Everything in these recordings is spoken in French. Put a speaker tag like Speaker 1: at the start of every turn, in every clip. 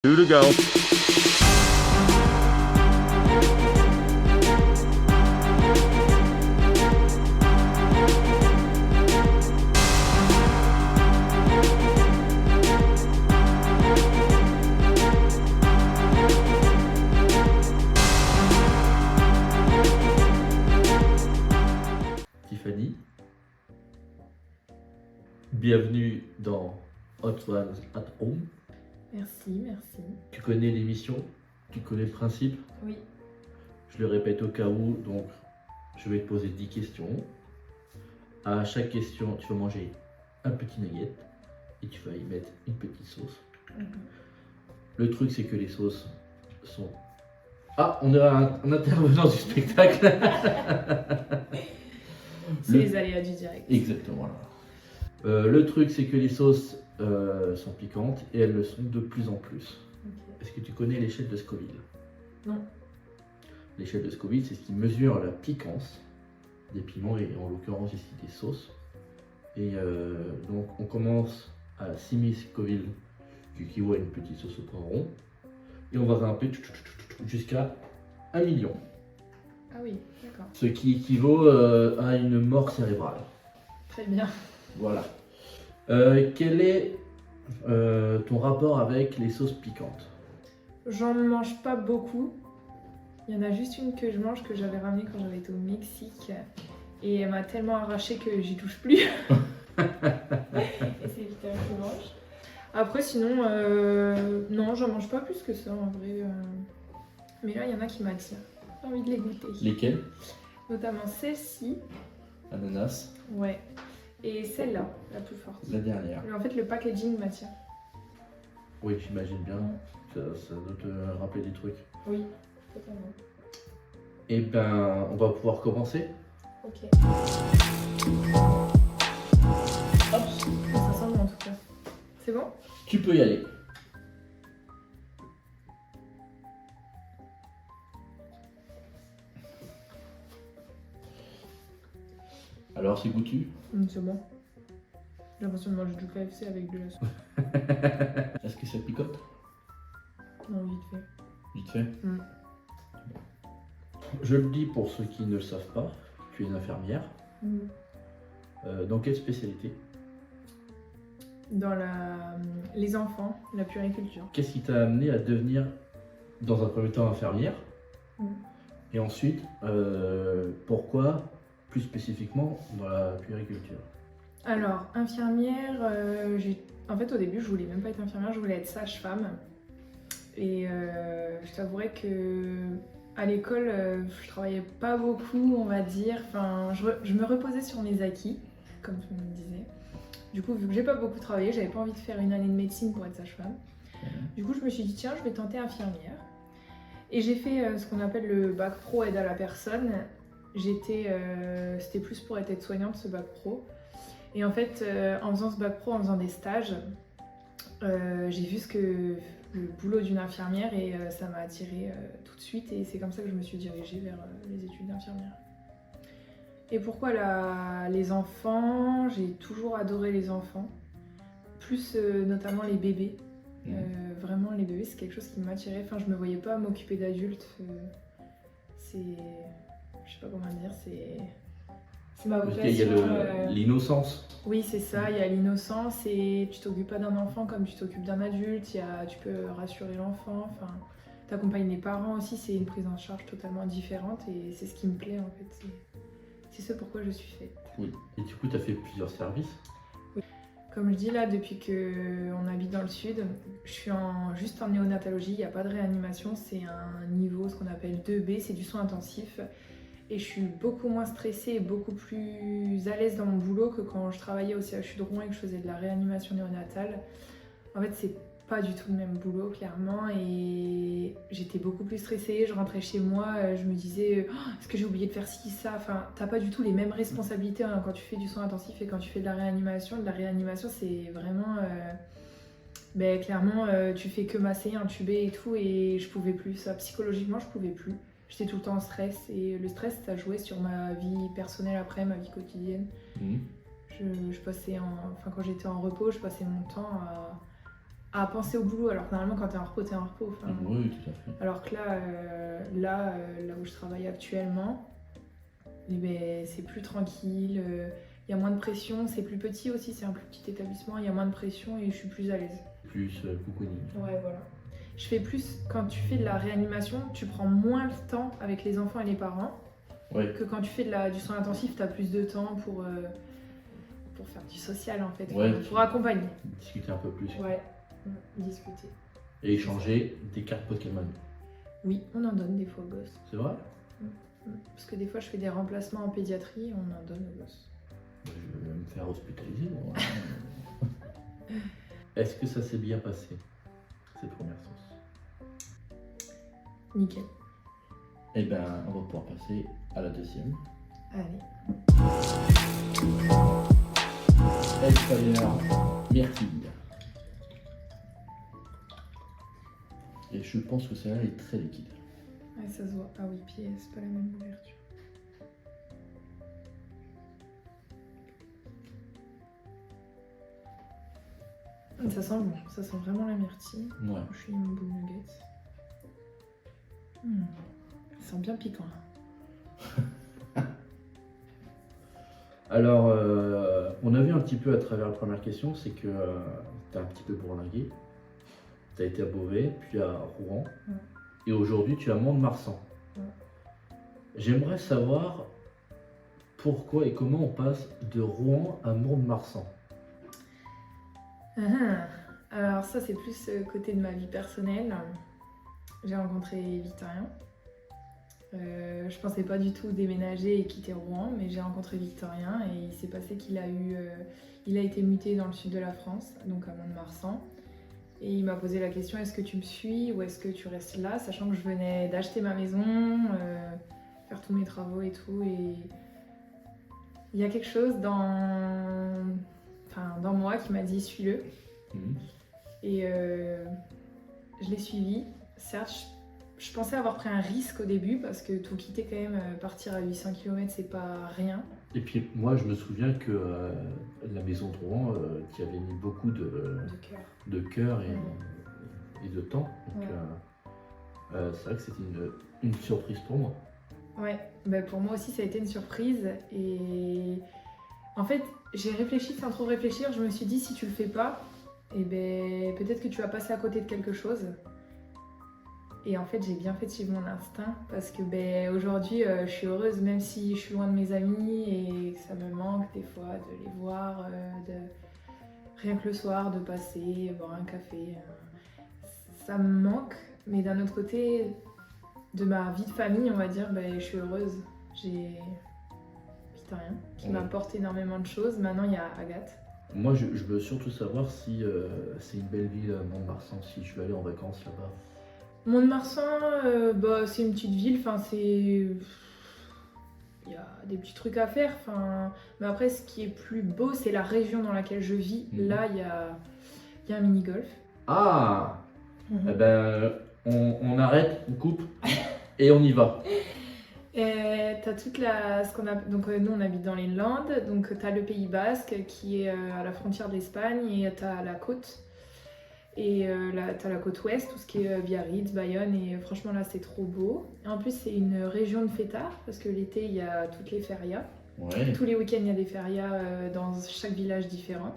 Speaker 1: Two to go.
Speaker 2: Tiffany, bienvenue dans Hot Ones at Home.
Speaker 3: Merci, merci.
Speaker 2: Tu connais l'émission, tu connais le principe.
Speaker 3: Oui.
Speaker 2: Je le répète au cas où, donc je vais te poser 10 questions. À chaque question, tu vas manger un petit nugget et tu vas y mettre une petite sauce. Le truc, c'est que les sauces sont... Ah, on a un intervenant du spectacle.
Speaker 3: C'est les aléas du direct.
Speaker 2: Exactement. Le truc, c'est que les sauces sont piquantes et elles le sont de plus en plus.
Speaker 3: Ok.
Speaker 2: Est-ce que tu connais l'échelle de Scoville?
Speaker 3: Non.
Speaker 2: L'échelle de Scoville, c'est ce qui mesure la piquance des piments et en l'occurrence ici des sauces. Et donc on commence à 6000 Scoville, qui équivaut à une petite sauce au poivron. Et on va grimper jusqu'à 1 million.
Speaker 3: Ah oui, d'accord.
Speaker 2: Ce qui équivaut à une mort cérébrale.
Speaker 3: Très bien.
Speaker 2: Voilà. Quel est ton rapport avec les sauces piquantes?
Speaker 3: J'en mange pas beaucoup. Il y en a juste une que je mange que j'avais ramenée quand j'avais été au Mexique. Et elle m'a tellement arraché que j'y touche plus. Et c'est Victor qui mange. Après, sinon, non, j'en mange pas plus que ça en vrai. Mais là, il y en a qui m'attirent. J'ai envie de les goûter.
Speaker 2: Lesquelles?
Speaker 3: Notamment celle-ci.
Speaker 2: Ananas.
Speaker 3: Ouais. Et celle-là, la plus forte.
Speaker 2: La dernière.
Speaker 3: Mais en fait, le packaging m'attire.
Speaker 2: Oui, j'imagine bien. Ça doit te rappeler des trucs.
Speaker 3: Oui, totalement.
Speaker 2: Eh ben, on va pouvoir commencer.
Speaker 3: Ok. Hop, ça sent bon en tout cas. C'est bon?
Speaker 2: Tu peux y aller. Alors, c'est goûtu?
Speaker 3: C'est bon. J'ai l'impression de manger du KFC avec de la sauce.
Speaker 2: Est-ce que ça picote?
Speaker 3: Non, vite fait.
Speaker 2: Vite fait.
Speaker 3: Mm.
Speaker 2: Je le dis pour ceux qui ne le savent pas, tu es une infirmière. Dans quelle spécialité?
Speaker 3: Dans les enfants, la puériculture.
Speaker 2: Qu'est-ce qui t'a amené à devenir, dans un premier temps, infirmière?
Speaker 3: Mm.
Speaker 2: Et ensuite, pourquoi, plus spécifiquement, dans la puériculture?
Speaker 3: Alors, infirmière, en fait au début je voulais même pas être infirmière, je voulais être sage-femme. Et je t'avouerais que à l'école je travaillais pas beaucoup, on va dire. Enfin, je me reposais sur mes acquis, comme tu me disais. Du coup, vu que j'ai pas beaucoup travaillé, j'avais pas envie de faire une année de médecine pour être sage-femme. Du coup, je me suis dit tiens, je vais tenter infirmière. Et j'ai fait ce qu'on appelle le bac pro aide à la personne. C'était plus pour être aide-soignante ce bac pro. Et en fait, en faisant ce bac pro, en faisant des stages, j'ai vu le boulot d'une infirmière et ça m'a attirée tout de suite. Et c'est comme ça que je me suis dirigée vers les études d'infirmière. Et pourquoi les enfants? J'ai toujours adoré les enfants, plus notamment les bébés. Vraiment, les bébés, c'est quelque chose qui m'attirait. Enfin, je me voyais pas m'occuper d'adultes. Je sais pas comment dire, c'est ma vocation.
Speaker 2: Il y a l'innocence.
Speaker 3: Oui, c'est ça, il y a l'innocence et tu t'occupes pas d'un enfant comme tu t'occupes d'un adulte. Tu peux rassurer l'enfant, enfin, t'accompagnes les parents aussi, c'est une prise en charge totalement différente et c'est ce qui me plaît en fait. C'est ce pourquoi je suis faite.
Speaker 2: Oui. Et du coup, tu as fait plusieurs services.
Speaker 3: Oui. Comme je dis là, depuis qu'on habite dans le sud, je suis juste en néonatologie, il n'y a pas de réanimation, c'est un niveau, ce qu'on appelle 2B, c'est du soin intensif. Et je suis beaucoup moins stressée et beaucoup plus à l'aise dans mon boulot que quand je travaillais au CHU de Rouen et que je faisais de la réanimation néonatale. En fait, c'est pas du tout le même boulot, clairement. Et j'étais beaucoup plus stressée. Je rentrais chez moi, je me disais est-ce que j'ai oublié de faire ci, ça? Enfin, t'as pas du tout les mêmes responsabilités hein, quand tu fais du soin intensif et quand tu fais de la réanimation. De la réanimation, c'est vraiment. Clairement, tu fais que masser, intuber et tout. Et je pouvais plus. Ça, psychologiquement, je pouvais plus. J'étais tout le temps en stress et le stress ça jouait sur ma vie personnelle après, ma vie quotidienne. Je passais quand j'étais en repos, je passais mon temps à penser au boulot. Alors que normalement, quand t'es en repos, t'es en repos. Enfin,
Speaker 2: Oui, tout à fait.
Speaker 3: alors que là où je travaille actuellement, eh ben, c'est plus tranquille. Il y a moins de pression. C'est plus petit aussi. C'est un plus petit établissement. Il y a moins de pression et je suis plus à l'aise.
Speaker 2: Plus cocooning.
Speaker 3: Ouais, voilà. Je fais plus, quand tu fais de la réanimation, tu prends moins le temps avec les enfants et les parents
Speaker 2: Ouais.
Speaker 3: que quand tu fais du soin intensif, tu as plus de temps pour faire du social en fait,
Speaker 2: Ouais.
Speaker 3: pour accompagner.
Speaker 2: Discuter un peu plus.
Speaker 3: Ouais, discuter.
Speaker 2: Et échanger des cartes Pokémon.
Speaker 3: Oui, on en donne des fois aux gosses.
Speaker 2: C'est vrai?
Speaker 3: Parce que des fois, je fais des remplacements en pédiatrie, on en donne aux gosses.
Speaker 2: Je vais me faire hospitaliser. Moi. Est-ce que ça s'est bien passé, cette première sauce?
Speaker 3: Nickel.
Speaker 2: Eh ben, on va pouvoir passer à la deuxième.
Speaker 3: Allez.
Speaker 2: Extérieur, myrtille. Et je pense que celle-là est très liquide.
Speaker 3: Ouais, ça se voit. Ah oui, puis c'est pas la même ouverture. Ça sent bon, ça sent vraiment la myrtille.
Speaker 2: Ouais.
Speaker 3: Je suis mon boule nugget. Ça sent bien piquant là.
Speaker 2: Alors, on a vu un petit peu à travers la première question, c'est que tu as un petit peu bourlingué. Tu as été à Beauvais, puis à Rouen.
Speaker 3: Ouais.
Speaker 2: Et aujourd'hui, tu es à Mont-de-Marsan.
Speaker 3: Ouais.
Speaker 2: J'aimerais savoir pourquoi et comment on passe de Rouen à Mont-de-Marsan.
Speaker 3: Alors ça c'est plus côté de ma vie personnelle. J'ai rencontré Victorien. Je pensais pas du tout déménager et quitter Rouen, mais j'ai rencontré Victorien et il s'est passé qu'il a été muté dans le sud de la France, donc à Mont-de-Marsan. Et il m'a posé la question, est-ce que tu me suis ou est-ce que tu restes là, sachant que je venais d'acheter ma maison, faire tous mes travaux et tout. Et il y a quelque chose dans moi qui m'a dit suis-le. Et je l'ai suivi. Certes, je pensais avoir pris un risque au début parce que tout quitter quand même, partir à 800 km c'est pas rien.
Speaker 2: Et puis moi je me souviens que la maison de Rouen, tu y avais mis beaucoup de cœur et de temps. Donc c'est vrai que c'était une surprise pour moi.
Speaker 3: Ouais, bah pour moi aussi ça a été une surprise. Et en fait j'ai réfléchi sans trop réfléchir. Je me suis dit si tu le fais pas, et ben peut-être que tu vas passer à côté de quelque chose. Et en fait, j'ai bien fait de suivre mon instinct parce que aujourd'hui, je suis heureuse même si je suis loin de mes amis et que ça me manque des fois de les voir, rien que le soir, de passer, boire un café. Ça me manque, mais d'un autre côté, de ma vie de famille, on va dire, je suis heureuse. J'ai Victorien qui m'apporte énormément de choses. Maintenant, il y a Agathe.
Speaker 2: Moi, je veux surtout savoir si c'est une belle ville, Mont-de-Marsan, si je vais aller en vacances là-bas.
Speaker 3: Mont-de-Marsan, c'est une petite ville, il y a des petits trucs à faire, mais après ce qui est plus beau c'est la région dans laquelle je vis. Là il y a un mini-golf.
Speaker 2: Ah Eh ben on arrête, on coupe et on y va.
Speaker 3: T'as toute donc nous on habite dans les Landes, donc t'as le Pays Basque qui est à la frontière de l'Espagne et t'as la côte. Et là, t'as la côte ouest, tout ce qui est Biarritz, Bayonne, et franchement là c'est trop beau. Et en plus c'est une région de fêtards, parce que l'été il y a toutes les férias.
Speaker 2: Ouais.
Speaker 3: Tous les week-ends il y a des férias dans chaque village différent.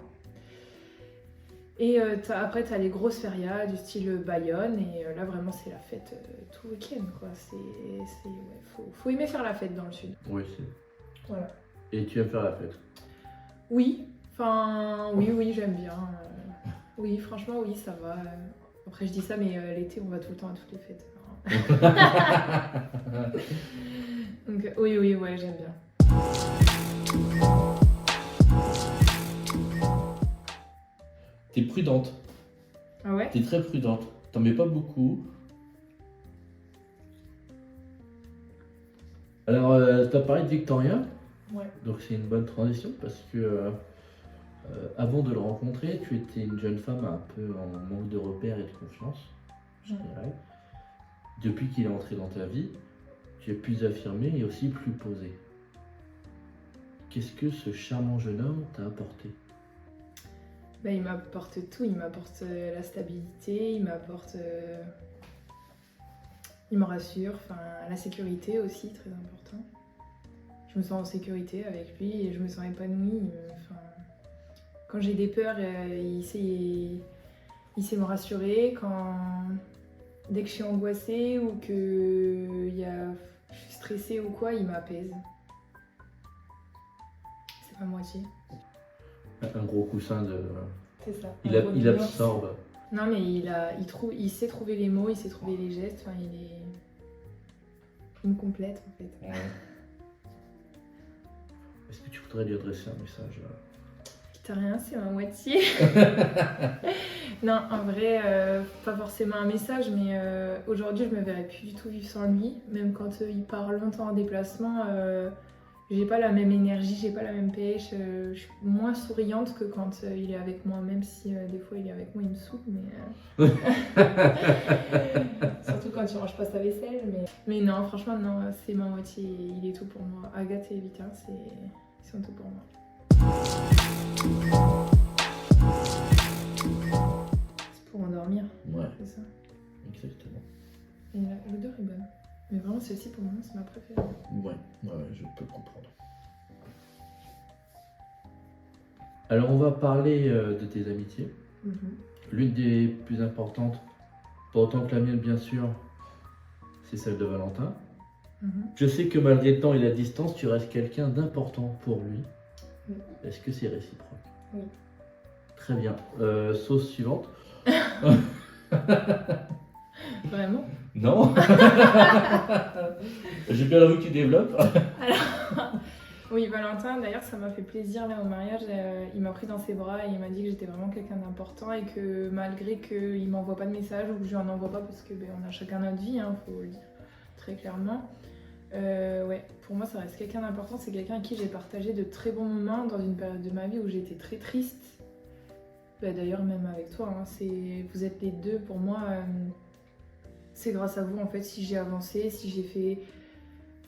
Speaker 3: Et après t'as les grosses férias du style Bayonne, et là vraiment c'est la fête tout le week-end quoi. Faut aimer faire la fête dans le sud.
Speaker 2: Oui, c'est.
Speaker 3: Voilà.
Speaker 2: Et tu aimes faire la fête?
Speaker 3: Oui, oui j'aime bien. Oui, franchement, oui, ça va. Après, je dis ça, mais l'été, on va tout le temps à toutes les fêtes. Donc, oui, ouais, j'aime bien.
Speaker 2: T'es prudente.
Speaker 3: Ah ouais?
Speaker 2: T'es très prudente. T'en mets pas beaucoup. Alors, t'as parlé de Victorien.
Speaker 3: Ouais.
Speaker 2: Donc, c'est une bonne transition parce que. Avant de le rencontrer, tu étais une jeune femme un peu en manque de repères et de confiance, je dirais. Depuis qu'il est entré dans ta vie, tu es plus affirmée et aussi plus posée. Qu'est-ce que ce charmant jeune homme t'a apporté?
Speaker 3: Bah, il m'apporte tout, il m'apporte la stabilité, il me rassure, enfin la sécurité aussi, très important. Je me sens en sécurité avec lui et je me sens épanouie. Quand j'ai des peurs, il sait me rassurer. Dès que je suis angoissée ou que je suis stressée ou quoi, il m'apaise. C'est pas moitié.
Speaker 2: Un gros coussin de...
Speaker 3: C'est ça.
Speaker 2: Il absorbe.
Speaker 3: Non mais il sait trouver les mots, il sait trouver les gestes. Enfin, il me complète en fait.
Speaker 2: Ouais. Est-ce que tu voudrais lui adresser un message
Speaker 3: Quitte à rien, c'est ma moitié. Non, en vrai, pas forcément un message, mais aujourd'hui, je me verrais plus du tout vivre sans lui. Même quand il part longtemps en déplacement, j'ai pas la même énergie, j'ai pas la même pêche. Je suis moins souriante que quand il est avec moi, même si des fois il est avec moi, il me saoule, mais. Surtout quand il range pas sa vaisselle. Mais non, franchement, non, c'est ma moitié, il est tout pour moi. Agathe et Vita, ils sont tout pour moi. C'est pour endormir.
Speaker 2: Ouais.
Speaker 3: C'est ça.
Speaker 2: Exactement.
Speaker 3: Et l'odeur est bonne. Mais vraiment, celle-ci, pour le moment, c'est ma préférée.
Speaker 2: Ouais, je peux comprendre. Alors, on va parler de tes amitiés. L'une des plus importantes, pas autant que la mienne, bien sûr, c'est celle de Valentin. Je sais que malgré le temps et la distance, tu restes quelqu'un d'important pour lui.
Speaker 3: Oui.
Speaker 2: Est-ce que c'est réciproque?
Speaker 3: Oui.
Speaker 2: Très bien. Sauce suivante.
Speaker 3: Vraiment?
Speaker 2: Non. J'ai bien envie que tu développes.
Speaker 3: Alors, oui, Valentin, d'ailleurs, ça m'a fait plaisir là au mariage. Il m'a pris dans ses bras et il m'a dit que j'étais vraiment quelqu'un d'important et que malgré qu'il m'envoie pas de message ou que je lui en envoie pas parce que on a chacun notre vie, faut le dire très clairement. Ouais, pour moi, ça reste quelqu'un d'important. C'est quelqu'un avec qui j'ai partagé de très bons moments dans une période de ma vie où j'étais très triste. D'ailleurs, même avec toi, vous êtes les deux pour moi. C'est grâce à vous en fait si j'ai avancé, si j'ai fait.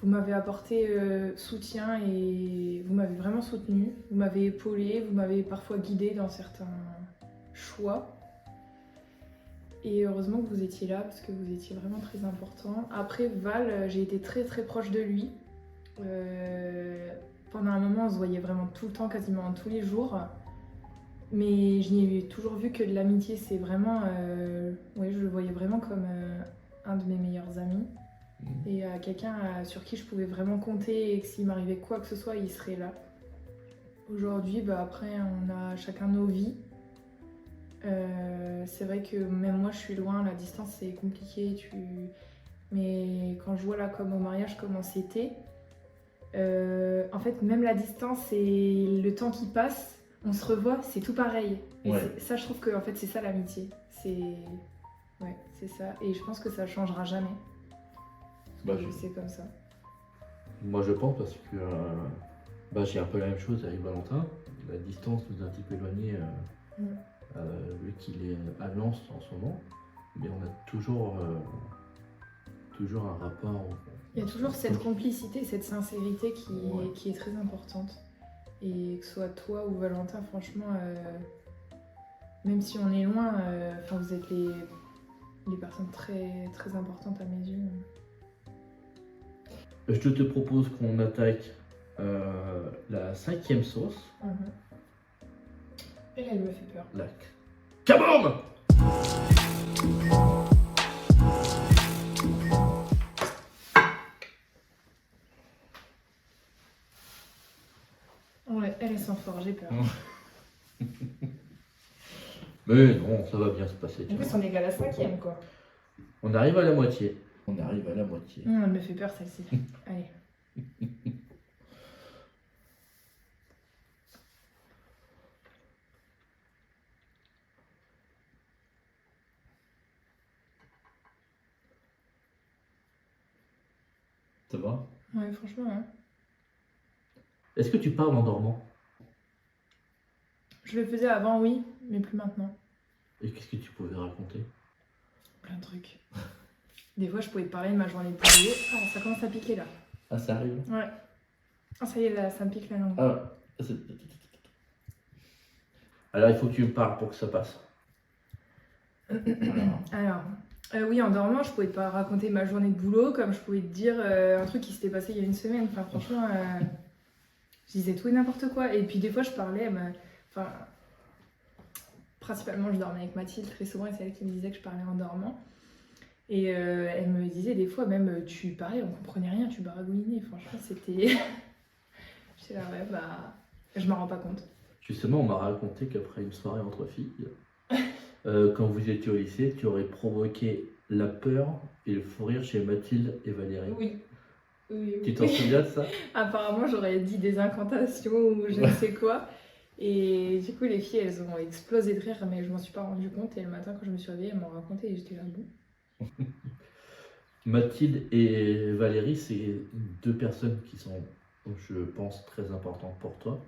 Speaker 3: Vous m'avez apporté soutien et vous m'avez vraiment soutenu. Vous m'avez épaulé, vous m'avez parfois guidé dans certains choix. Et heureusement que vous étiez là parce que vous étiez vraiment très important. Après Val, j'ai été très très proche de lui. Pendant un moment, on se voyait vraiment tout le temps, quasiment tous les jours. Mais je n'y ai toujours vu que de l'amitié. C'est vraiment, je le voyais vraiment comme un de mes meilleurs amis. Et quelqu'un sur qui je pouvais vraiment compter et que s'il m'arrivait quoi que ce soit, il serait là. Aujourd'hui, après, on a chacun nos vies. C'est vrai que même moi je suis loin, la distance c'est compliqué, mais quand je vois là comme au mariage comment c'était, en fait même la distance et le temps qui passe, on se revoit, c'est tout pareil. Et
Speaker 2: Ouais.
Speaker 3: ça je trouve que en fait c'est ça l'amitié, c'est ça et je pense que ça changera jamais. C'est comme ça.
Speaker 2: Moi je pense parce que j'ai un peu la même chose avec Valentin. La distance nous a un petit peu éloignés. Vu qu'il est à Lens en ce moment, mais on a toujours un rapport.
Speaker 3: Il y a toujours cette complicité, cette sincérité qui est très importante. Et que ce soit toi ou Valentin, franchement, même si on est loin, vous êtes les personnes très, très importantes à mes yeux.
Speaker 2: Je te propose qu'on attaque la 5e sauce.
Speaker 3: Et là, elle me fait peur.
Speaker 2: La Kaboom!
Speaker 3: Ouais, elle sent fort, j'ai peur.
Speaker 2: Mais non, ça va bien se passer.
Speaker 3: En plus, on est qu'à la 5e, quoi.
Speaker 2: On arrive à la moitié. Elle
Speaker 3: me fait peur, celle-ci. Allez.
Speaker 2: Ça va?
Speaker 3: Ouais, franchement,
Speaker 2: Est-ce que tu parles en dormant?
Speaker 3: Je le faisais avant, oui, mais plus maintenant.
Speaker 2: Et qu'est-ce que tu pouvais raconter?
Speaker 3: Plein de trucs. Des fois, je pouvais te parler de ma journée de boulot. Ah, ça commence à piquer là.
Speaker 2: Ah, ça arrive?
Speaker 3: Ouais. Ah, ça y est, là, ça me pique la langue.
Speaker 2: Ah, Alors, il faut que tu me parles pour que ça passe.
Speaker 3: Alors, oui, en dormant, je pouvais pas raconter ma journée de boulot comme je pouvais te dire un truc qui s'était passé il y a une semaine. Enfin, franchement, je disais tout et n'importe quoi. Et puis des fois, je parlais, enfin, principalement, je dormais avec Mathilde très souvent et c'est elle qui me disait que je parlais en dormant. Et elle me disait des fois même, tu parlais, on comprenait rien, tu baragouinais. Franchement, c'était... J'étais là, ouais, bah, je m'en rends pas compte.
Speaker 2: Justement, on m'a raconté qu'après une soirée entre filles, quand vous étiez au lycée, tu aurais provoqué la peur et le fou rire chez Mathilde et Valérie.
Speaker 3: Oui. Oui,
Speaker 2: Tu t'en souviens de ça?
Speaker 3: Apparemment, j'aurais dit des incantations ou je ne sais quoi. Et du coup, les filles, elles ont explosé de rire, mais je m'en suis pas rendu compte. Et le matin, quand je me suis réveillée, elles m'ont raconté et j'étais là, bon.
Speaker 2: Mathilde et Valérie, c'est deux personnes qui sont, je pense, très importantes pour toi,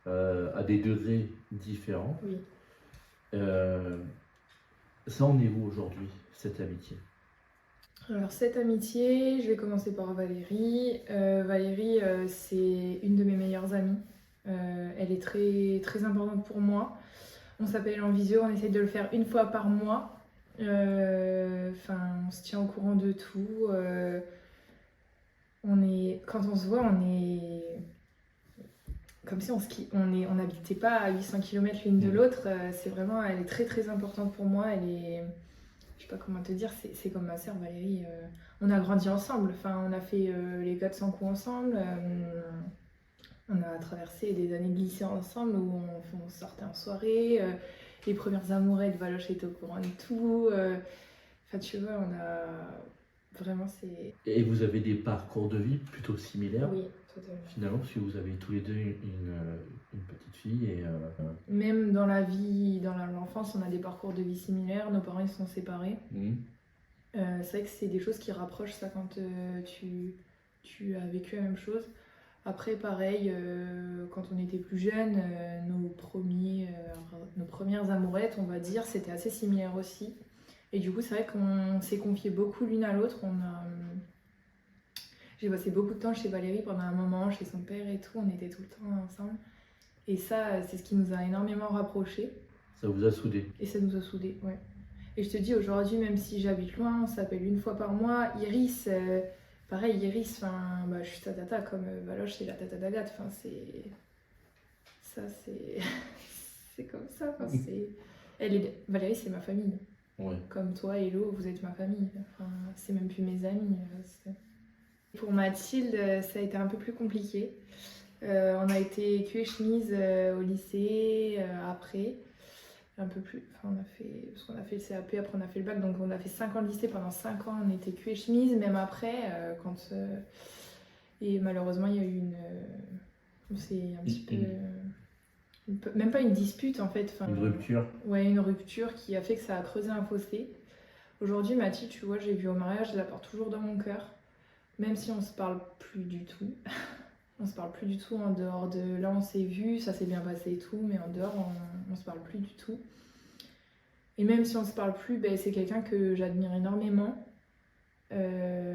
Speaker 2: à des degrés différents.
Speaker 3: Oui.
Speaker 2: Ça en est où aujourd'hui, cette amitié?
Speaker 3: Alors, cette amitié, je vais commencer par Valérie. Valérie, c'est une de mes meilleures amies. Elle est très, très importante pour moi. On s'appelle en visio, on essaye de le faire une fois par mois. On se tient au courant de tout. Quand on se voit, on est comme si on n'habitait pas à 800 km l'une de l'autre. C'est vraiment, elle est très très importante pour moi. Elle est, je sais pas comment te dire, c'est comme ma sœur Valérie. On a grandi ensemble. Enfin, on a fait les 400 coups ensemble. On a traversé des années de lycée ensemble où on sortait en soirée. Les premières amourettes, Valoche était au courant de tout. Enfin, tu vois, on a vraiment
Speaker 2: Et vous avez des parcours de vie plutôt similaires?
Speaker 3: Oui, totalement.
Speaker 2: Finalement, parce que vous avez tous les deux une petite fille et...
Speaker 3: Même dans la vie, dans l'enfance, on a des parcours de vie similaires. Nos parents, ils se sont séparés. C'est vrai que c'est des choses qui rapprochent ça quand tu as vécu la même chose. Après, pareil, quand on était plus jeunes, nos premières amourettes, on va dire, c'était assez similaire aussi. Et du coup, c'est vrai qu'on s'est confié beaucoup l'une à l'autre. J'ai passé beaucoup de temps chez Valérie pendant un moment, chez son père et tout. On était tout le temps ensemble. Et ça, c'est ce qui nous a énormément rapprochés.
Speaker 2: Ça vous a soudés?
Speaker 3: Et ça nous a soudés, ouais. Et je te dis, aujourd'hui, même si j'habite loin, on s'appelle une fois par mois. Iris, pareil, Iris, je suis ta tata, comme Valoche, c'est la tata d'Agathe. Enfin, c'est comme ça. Valérie, c'est ma famille.
Speaker 2: Ouais.
Speaker 3: Comme toi, Hello, vous êtes ma famille. Enfin, c'est même plus mes amis. Pour Mathilde, ça a été un peu plus compliqué. On a été cul et chemise au lycée, après. Un peu plus, parce qu'on a fait le CAP, après on a fait le bac, donc on a fait 5 ans de lycée, pendant 5 ans on était cul et chemise, même après, et malheureusement il y a eu c'est un petit peu, même pas une dispute en fait.
Speaker 2: Une rupture?
Speaker 3: Ouais, une rupture qui a fait que ça a creusé un fossé. Aujourd'hui Mathilde, tu vois, j'ai vu au mariage, je la porte toujours dans mon cœur, même si on se parle plus du tout. On se parle plus du tout en dehors de... Là, on s'est vu, ça s'est bien passé et tout, mais en dehors, on se parle plus du tout. Et même si on se parle plus, c'est quelqu'un que j'admire énormément. Elle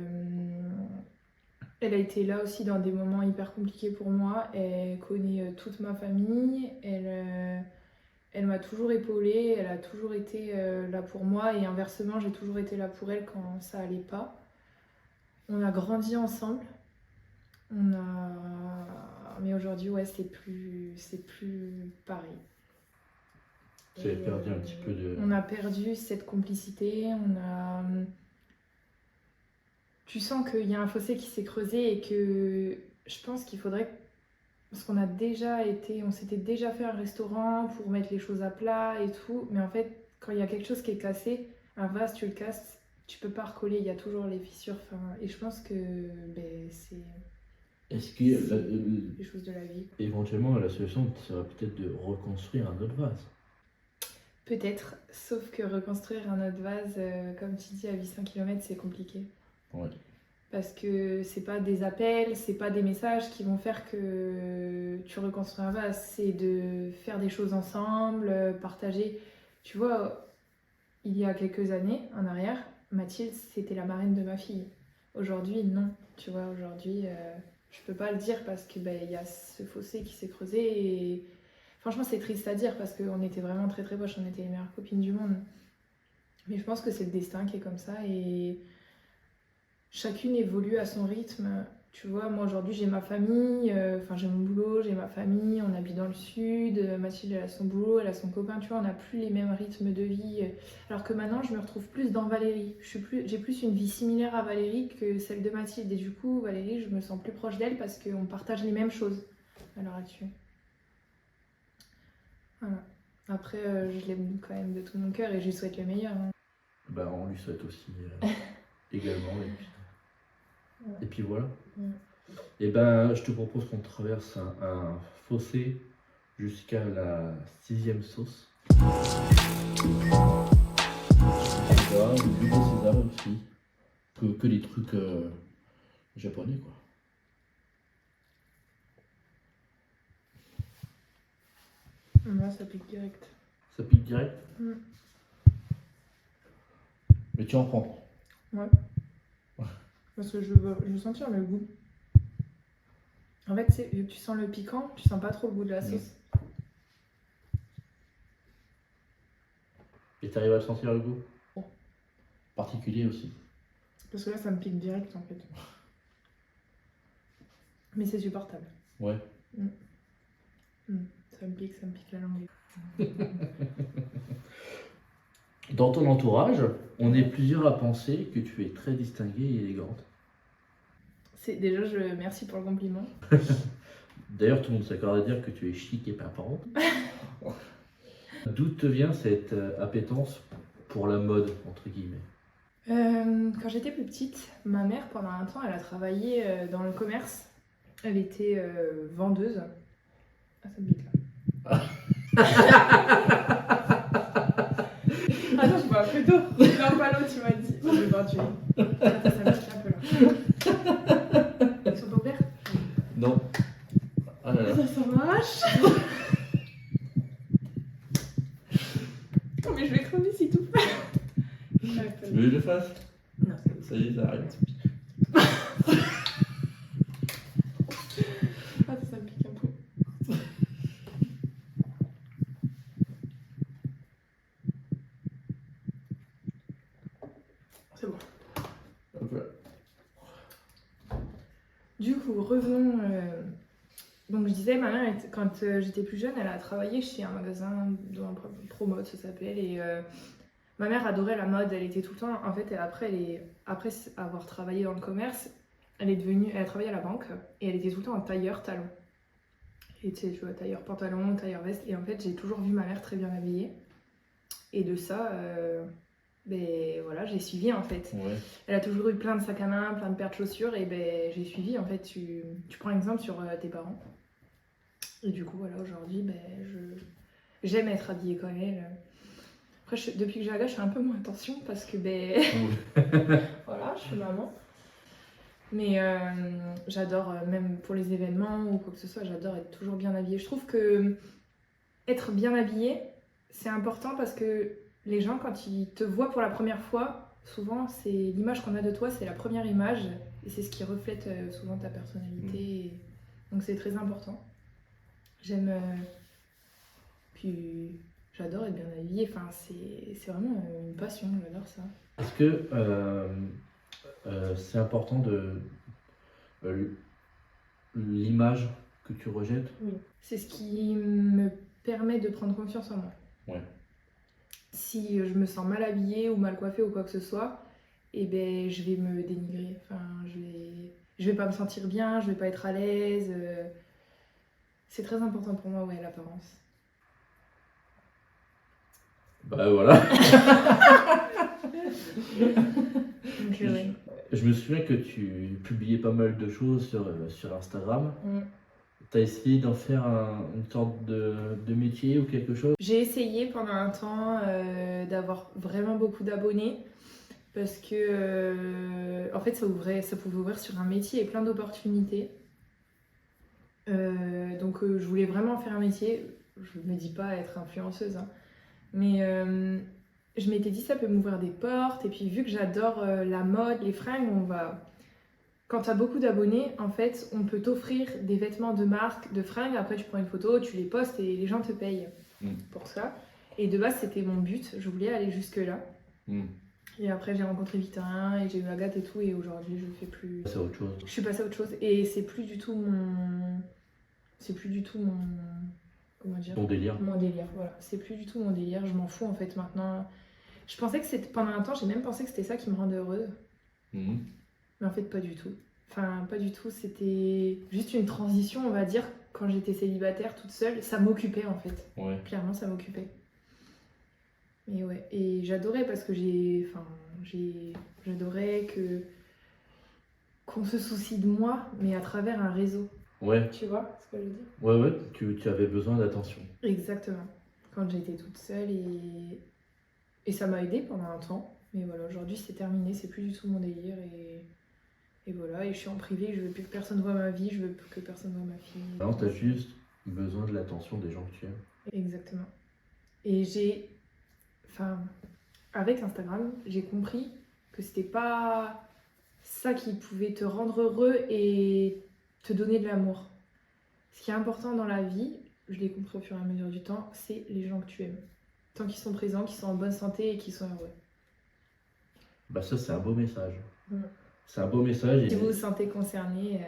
Speaker 3: a été là aussi dans des moments hyper compliqués pour moi. Elle connaît toute ma famille. Elle m'a toujours épaulée. Elle a toujours été là pour moi. Et inversement, j'ai toujours été là pour elle quand ça allait pas. On a grandi ensemble. Mais aujourd'hui, ouais, c'est plus pareil.
Speaker 2: Vous avez perdu un petit peu de...
Speaker 3: On a perdu cette complicité, Tu sens qu'il y a un fossé qui s'est creusé et que je pense qu'il faudrait... Parce qu'on s'était déjà fait un restaurant pour mettre les choses à plat et tout, mais en fait, quand il y a quelque chose qui est cassé, un vase, tu le casses, tu peux pas recoller, il y a toujours les fissures. Et je pense que c'est...
Speaker 2: Est-ce qu'il y a
Speaker 3: des choses de la vie.
Speaker 2: Éventuellement, la solution serait peut-être de reconstruire un autre vase.
Speaker 3: Peut-être, sauf que reconstruire un autre vase, comme tu dis, à 800 km, c'est compliqué.
Speaker 2: Ouais.
Speaker 3: Parce que c'est pas des appels, c'est pas des messages qui vont faire que tu reconstruis un vase. C'est de faire des choses ensemble, partager. Tu vois, il y a quelques années en arrière, Mathilde, c'était la marraine de ma fille. Aujourd'hui, non. Tu vois, aujourd'hui... je peux pas le dire parce que y a ce fossé qui s'est creusé et Franchement, c'est triste à dire parce qu'on était vraiment très très proches, on était les meilleures copines du monde. Mais je pense que c'est le destin qui est comme ça et chacune évolue à son rythme. Tu vois, moi aujourd'hui j'ai ma famille, j'ai mon boulot, j'ai ma famille, on habite dans le sud, Mathilde elle a son boulot, elle a son copain, tu vois, on n'a plus les mêmes rythmes de vie. Alors que maintenant je me retrouve plus dans Valérie. J'ai plus une vie similaire à Valérie que celle de Mathilde. Et du coup, Valérie, je me sens plus proche d'elle parce qu'on partage les mêmes choses à l'heure actuelle. Voilà. Après, je l'aime quand même de tout mon cœur et je lui souhaite le meilleur. Hein.
Speaker 2: Bah, on lui souhaite aussi également. Et puis voilà. Et ben, je te propose qu'on traverse un fossé jusqu'à la 6e sauce. Voilà, du beau César aussi. Que des trucs japonais, quoi.
Speaker 3: Moi, ça pique direct.
Speaker 2: Ça pique direct. Mais tu en prends.
Speaker 3: Ouais. Parce que je veux sentir le goût. En fait, vu que tu sens le piquant, tu sens pas trop le goût de la sauce.
Speaker 2: Et tu arrives à sentir le goût
Speaker 3: Ouais.
Speaker 2: Particulier aussi.
Speaker 3: Parce que là, ça me pique direct en fait. Mais c'est supportable.
Speaker 2: Ouais.
Speaker 3: Ça me pique la langue.
Speaker 2: Dans ton entourage, on est plusieurs à penser que tu es très distinguée et élégante.
Speaker 3: Déjà, merci pour le compliment.
Speaker 2: D'ailleurs, tout le monde s'accorde à dire que tu es chic et pimpante. D'où te vient cette appétence pour la mode, entre guillemets?
Speaker 3: Quand j'étais plus petite, ma mère, pendant un temps, elle a travaillé dans le commerce. Elle était vendeuse. Ah, ça me pique là. Ah non, je bois plutôt. Non, pas l'eau, tu m'as dit. Je vais boire du lait. Ça me pique un peu là. Ils sont pas ouverts?
Speaker 2: Non. Ah là là.
Speaker 3: Ça m'arrache. Oh, mais je vais crever si tout.
Speaker 2: Tu veux que je le fasse?
Speaker 3: Non, c'est bon.
Speaker 2: Ça y est, ça arrive.
Speaker 3: Ah, ça me pique un peu. C'est bon.
Speaker 2: Okay.
Speaker 3: Du coup, revenons. Donc, je disais, ma mère, quand j'étais plus jeune, elle a travaillé chez un magasin de Promode, ça s'appelle. Et ma mère adorait la mode, elle était tout le temps. En fait, après avoir travaillé dans le commerce, elle a travaillé à la banque et elle était tout le temps en tailleur talon. Et tu sais, je vois tailleur pantalon, tailleur veste. Et en fait, j'ai toujours vu ma mère très bien habillée. Et de ça, voilà, j'ai suivi en fait.
Speaker 2: Ouais.
Speaker 3: Elle a toujours eu plein de sacs à main, plein de paires de chaussures. Et j'ai suivi en fait. Tu prends exemple sur tes parents. Et du coup, voilà, aujourd'hui, j'aime être habillée comme elle. Après, depuis que j'ai la gosse, je fais un peu moins attention parce que, voilà, je suis maman. Mais j'adore, même pour les événements ou quoi que ce soit, j'adore être toujours bien habillée. Je trouve que être bien habillée, c'est important parce que les gens, quand ils te voient pour la première fois, souvent, c'est l'image qu'on a de toi, c'est la première image. Et c'est ce qui reflète souvent ta personnalité. Donc, c'est très important. J'aime. Puis j'adore être bien habillée. Enfin, c'est vraiment une passion, j'adore ça.
Speaker 2: Est-ce que c'est important de l'image que tu rejettes?
Speaker 3: Oui. C'est ce qui me permet de prendre confiance en moi.
Speaker 2: Ouais.
Speaker 3: Si je me sens mal habillée ou mal coiffée ou quoi que ce soit, je vais me dénigrer. Enfin, je vais pas me sentir bien, je vais pas être à l'aise. C'est très important pour moi, ouais, l'apparence.
Speaker 2: Bah voilà.
Speaker 3: Donc, ouais.
Speaker 2: Je me souviens que tu publiais pas mal de choses sur Instagram. T'as essayé d'en faire une sorte de métier ou quelque chose?
Speaker 3: J'ai essayé pendant un temps d'avoir vraiment beaucoup d'abonnés parce que en fait ça pouvait ouvrir sur un métier et plein d'opportunités. Donc je voulais vraiment faire un métier. Je me dis pas être influenceuse, hein, mais je m'étais dit ça peut m'ouvrir des portes. Et puis vu que j'adore la mode, les fringues, quand tu as beaucoup d'abonnés, en fait, on peut t'offrir des vêtements de marque, de fringues. Après, tu prends une photo, tu les postes et les gens te payent pour ça. Et de base, c'était mon but. Je voulais aller jusque-là. Et après, j'ai rencontré Victorien et j'ai eu Agathe et tout. Et aujourd'hui, je fais plus.
Speaker 2: C'est autre chose.
Speaker 3: Je suis passée à autre chose. Et c'est plus du tout mon. C'est plus du tout mon. Comment dire ?
Speaker 2: Ton délire.
Speaker 3: Mon délire, voilà. C'est plus du tout mon délire. Je m'en fous en fait maintenant. Je pensais que c'était. Pendant un temps, j'ai même pensé que c'était ça qui me rendait heureuse. Mais en fait, pas du tout. Enfin, pas du tout. C'était juste une transition, on va dire, quand j'étais célibataire, toute seule. Ça m'occupait, en fait.
Speaker 2: Ouais.
Speaker 3: Clairement, ça m'occupait. Mais ouais. Et j'adorais parce que j'adorais qu'on se soucie de moi, mais à travers un réseau.
Speaker 2: Ouais.
Speaker 3: Tu vois ce que je veux dire ?
Speaker 2: Ouais, tu avais besoin d'attention.
Speaker 3: Exactement. Quand j'étais toute seule et ça m'a aidée pendant un temps. Mais voilà, aujourd'hui, c'est terminé. C'est plus du tout mon délire et voilà, et je suis en privé, je veux plus que personne voit ma vie, je veux plus que personne voit ma fille.
Speaker 2: Non, t'as juste besoin de l'attention des gens que tu aimes.
Speaker 3: Exactement. Et avec Instagram, j'ai compris que c'était pas ça qui pouvait te rendre heureux et te donner de l'amour. Ce qui est important dans la vie, je l'ai compris au fur et à mesure du temps, c'est les gens que tu aimes. Tant qu'ils sont présents, qu'ils sont en bonne santé et qu'ils sont heureux.
Speaker 2: Bah ça, c'est un beau message. C'est un beau message.
Speaker 3: Si vous vous sentez concerné...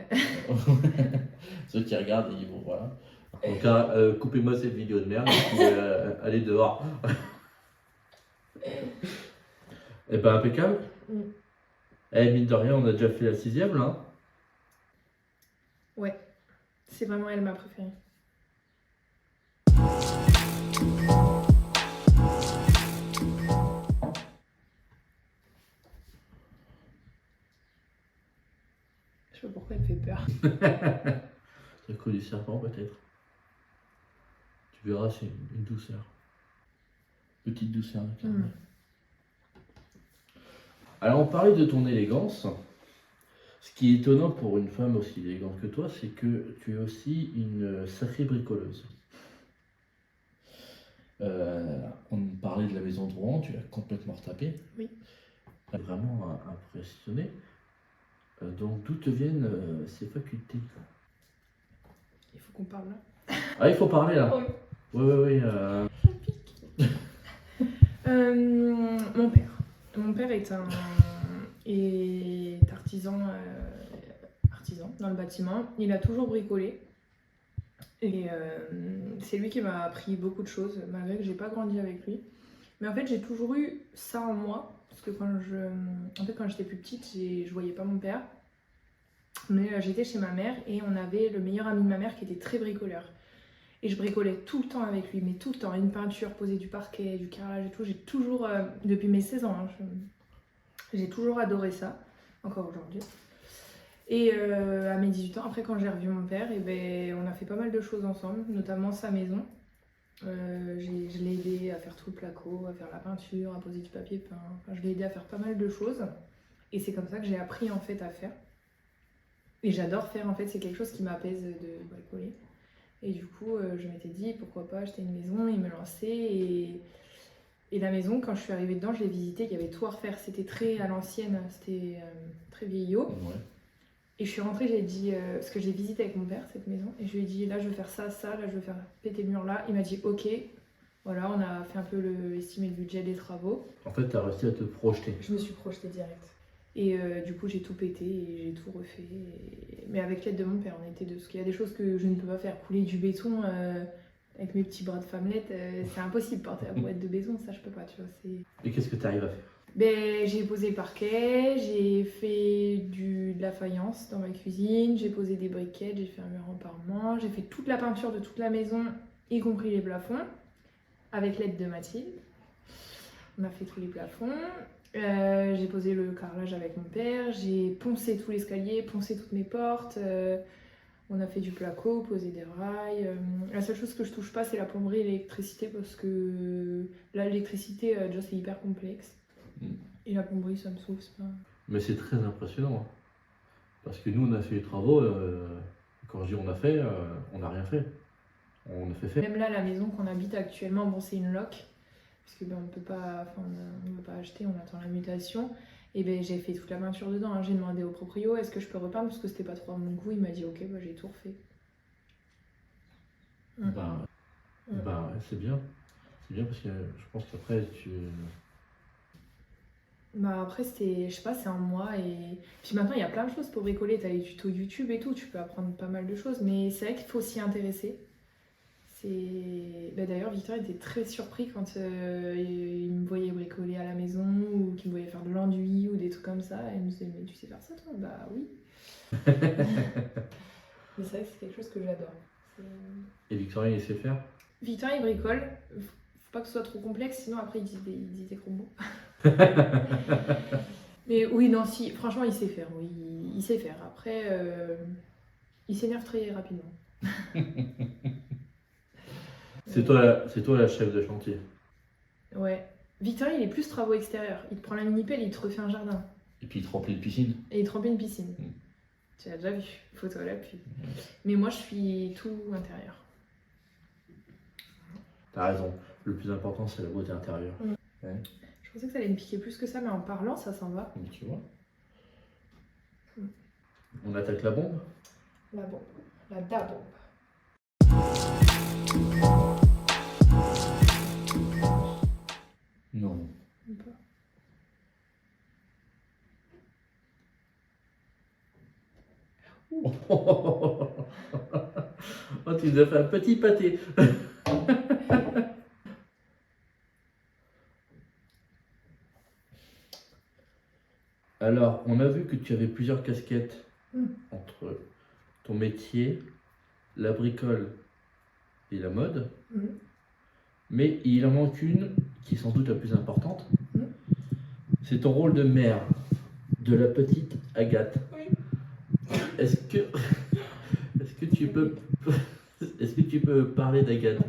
Speaker 2: Ceux qui regardent, ils vont voilà. Donc coupez-moi cette vidéo de merde et puis allez dehors. Et ben impeccable. Mine de rien, on a déjà fait la 6e là.
Speaker 3: Ouais, c'est vraiment elle ma préférée. Je sais pas pourquoi elle fait peur.
Speaker 2: C'est le coup du serpent peut-être. Tu verras, c'est une douceur. Petite douceur. Alors on parlait de ton élégance. Ce qui est étonnant pour une femme aussi élégante que toi, c'est que tu es aussi une sacrée bricoleuse. On parlait de la maison de Rouen, tu l'as complètement retapée.
Speaker 3: Oui.
Speaker 2: Vraiment impressionné. Donc d'où te viennent ces facultés?
Speaker 3: Il faut qu'on parle là.
Speaker 2: Ah, il faut parler là. Oui.
Speaker 3: Mon père est artisan dans le bâtiment. Il a toujours bricolé. Et c'est lui qui m'a appris beaucoup de choses, malgré que j'ai pas grandi avec lui. Mais en fait, j'ai toujours eu ça en moi. Parce que quand j'étais plus petite, je voyais pas mon père. Mais j'étais chez ma mère et on avait le meilleur ami de ma mère qui était très bricoleur. Et je bricolais tout le temps avec lui, mais tout le temps. Une peinture, poser du parquet, du carrelage et tout. J'ai toujours, depuis mes 16 ans, j'ai toujours adoré ça, encore aujourd'hui. Et à mes 18 ans, après quand j'ai revu mon père, on a fait pas mal de choses ensemble, notamment sa maison. Je l'ai aidé à faire tout le placo, à faire la peinture, à poser du papier peint. Enfin, je l'ai aidé à faire pas mal de choses. Et c'est comme ça que j'ai appris en fait à faire. Et j'adore faire, en fait, c'est quelque chose qui m'apaise de bricoler. Et du coup, je m'étais dit, pourquoi pas acheter une maison et me lancer. Et la maison, quand je suis arrivée dedans, je l'ai visitée, il y avait tout à refaire. C'était très à l'ancienne, c'était très vieillot.
Speaker 2: Ouais.
Speaker 3: Et je suis rentrée, j'ai dit, parce que j'ai visité avec mon père cette maison, et je lui ai dit, là je veux faire ça, là je veux faire péter le mur là. Il m'a dit, ok. Voilà, on a fait un peu estimer le budget des travaux.
Speaker 2: En fait, tu as réussi à te projeter.
Speaker 3: Je me suis projetée direct. Et du coup, j'ai tout pété et j'ai tout refait. Mais avec l'aide de mon père, on était deux. Parce qu'il y a des choses que je ne peux pas faire. Couler du béton avec mes petits bras de femmelette, c'est impossible. Porter la brouette de béton, ça je peux pas, tu vois.
Speaker 2: Et qu'est-ce que tu arrives à faire?
Speaker 3: J'ai posé le parquet, j'ai fait de la faïence dans ma cuisine, j'ai posé des briquettes, j'ai fait un mur en parement, j'ai fait toute la peinture de toute la maison, y compris les plafonds, avec l'aide de Mathilde. On a fait tous les plafonds. J'ai posé le carrelage avec mon père, j'ai poncé tout l'escalier, poncé toutes mes portes, on a fait du placo, posé des rails. La seule chose que je touche pas, c'est la plomberie et l'électricité, parce que l'électricité, déjà c'est hyper complexe. Et la plomberie, ça me sauve, c'est pas...
Speaker 2: Mais c'est très impressionnant. Parce que nous, on a fait les travaux, quand je dis on a fait, on n'a rien fait. On a fait faire.
Speaker 3: Même là, la maison qu'on habite actuellement, bon, c'est une loc. Parce que on peut pas acheter, on attend la mutation. Et ben j'ai fait toute la peinture dedans, hein. J'ai demandé au proprio est-ce que je peux repeindre parce que c'était pas trop à mon goût. Il m'a dit ok, bah, j'ai tout refait.
Speaker 2: Bah, bah ouais, c'est bien. C'est bien parce que je pense qu'après tu.
Speaker 3: Bah après c'était, je sais pas, c'est un mois et puis maintenant il y a plein de choses pour bricoler, t'as les tutos YouTube et tout, tu peux apprendre pas mal de choses, mais c'est vrai qu'il faut s'y intéresser. Bah, d'ailleurs Victor était très surpris quand il me voyait bricoler à la maison ou qu'il me voyait faire de l'enduit ou des trucs comme ça, et il me disait mais tu sais faire ça toi? Bah oui. Mais c'est vrai que c'est quelque chose que j'adore.
Speaker 2: Et Victorien, il sait faire?
Speaker 3: Victor il bricole, faut pas que ce soit trop complexe sinon après il dit des gros mots. Mais oui, non, si, franchement, il sait faire. Oui, il sait faire. Après, il s'énerve très rapidement.
Speaker 2: C'est toi la chef de chantier.
Speaker 3: Ouais. Victor, il est plus travaux extérieurs. Il te prend la mini-pelle et il te refait un jardin.
Speaker 2: Et puis il te remplit de piscine.
Speaker 3: Et il te remplit une piscine. Tu as déjà vu, photo à l'appui. Mais moi, je suis tout intérieur.
Speaker 2: T'as raison. Le plus important, c'est la beauté intérieure. Ouais.
Speaker 3: Je pensais que ça allait me piquer plus que ça, mais en parlant, ça s'en va.
Speaker 2: Donc, tu vois. On attaque la bombe?
Speaker 3: La bombe. La da bombe.
Speaker 2: Non.
Speaker 3: Ou pas.
Speaker 2: Oh, tu nous as fait un petit pâté. Alors, on a vu que tu avais plusieurs casquettes entre ton métier, la bricole et la mode. Mais il en manque une qui est sans doute la plus importante. C'est ton rôle de mère de la petite Agathe.
Speaker 3: Oui.
Speaker 2: Est-ce que tu peux parler d'Agathe?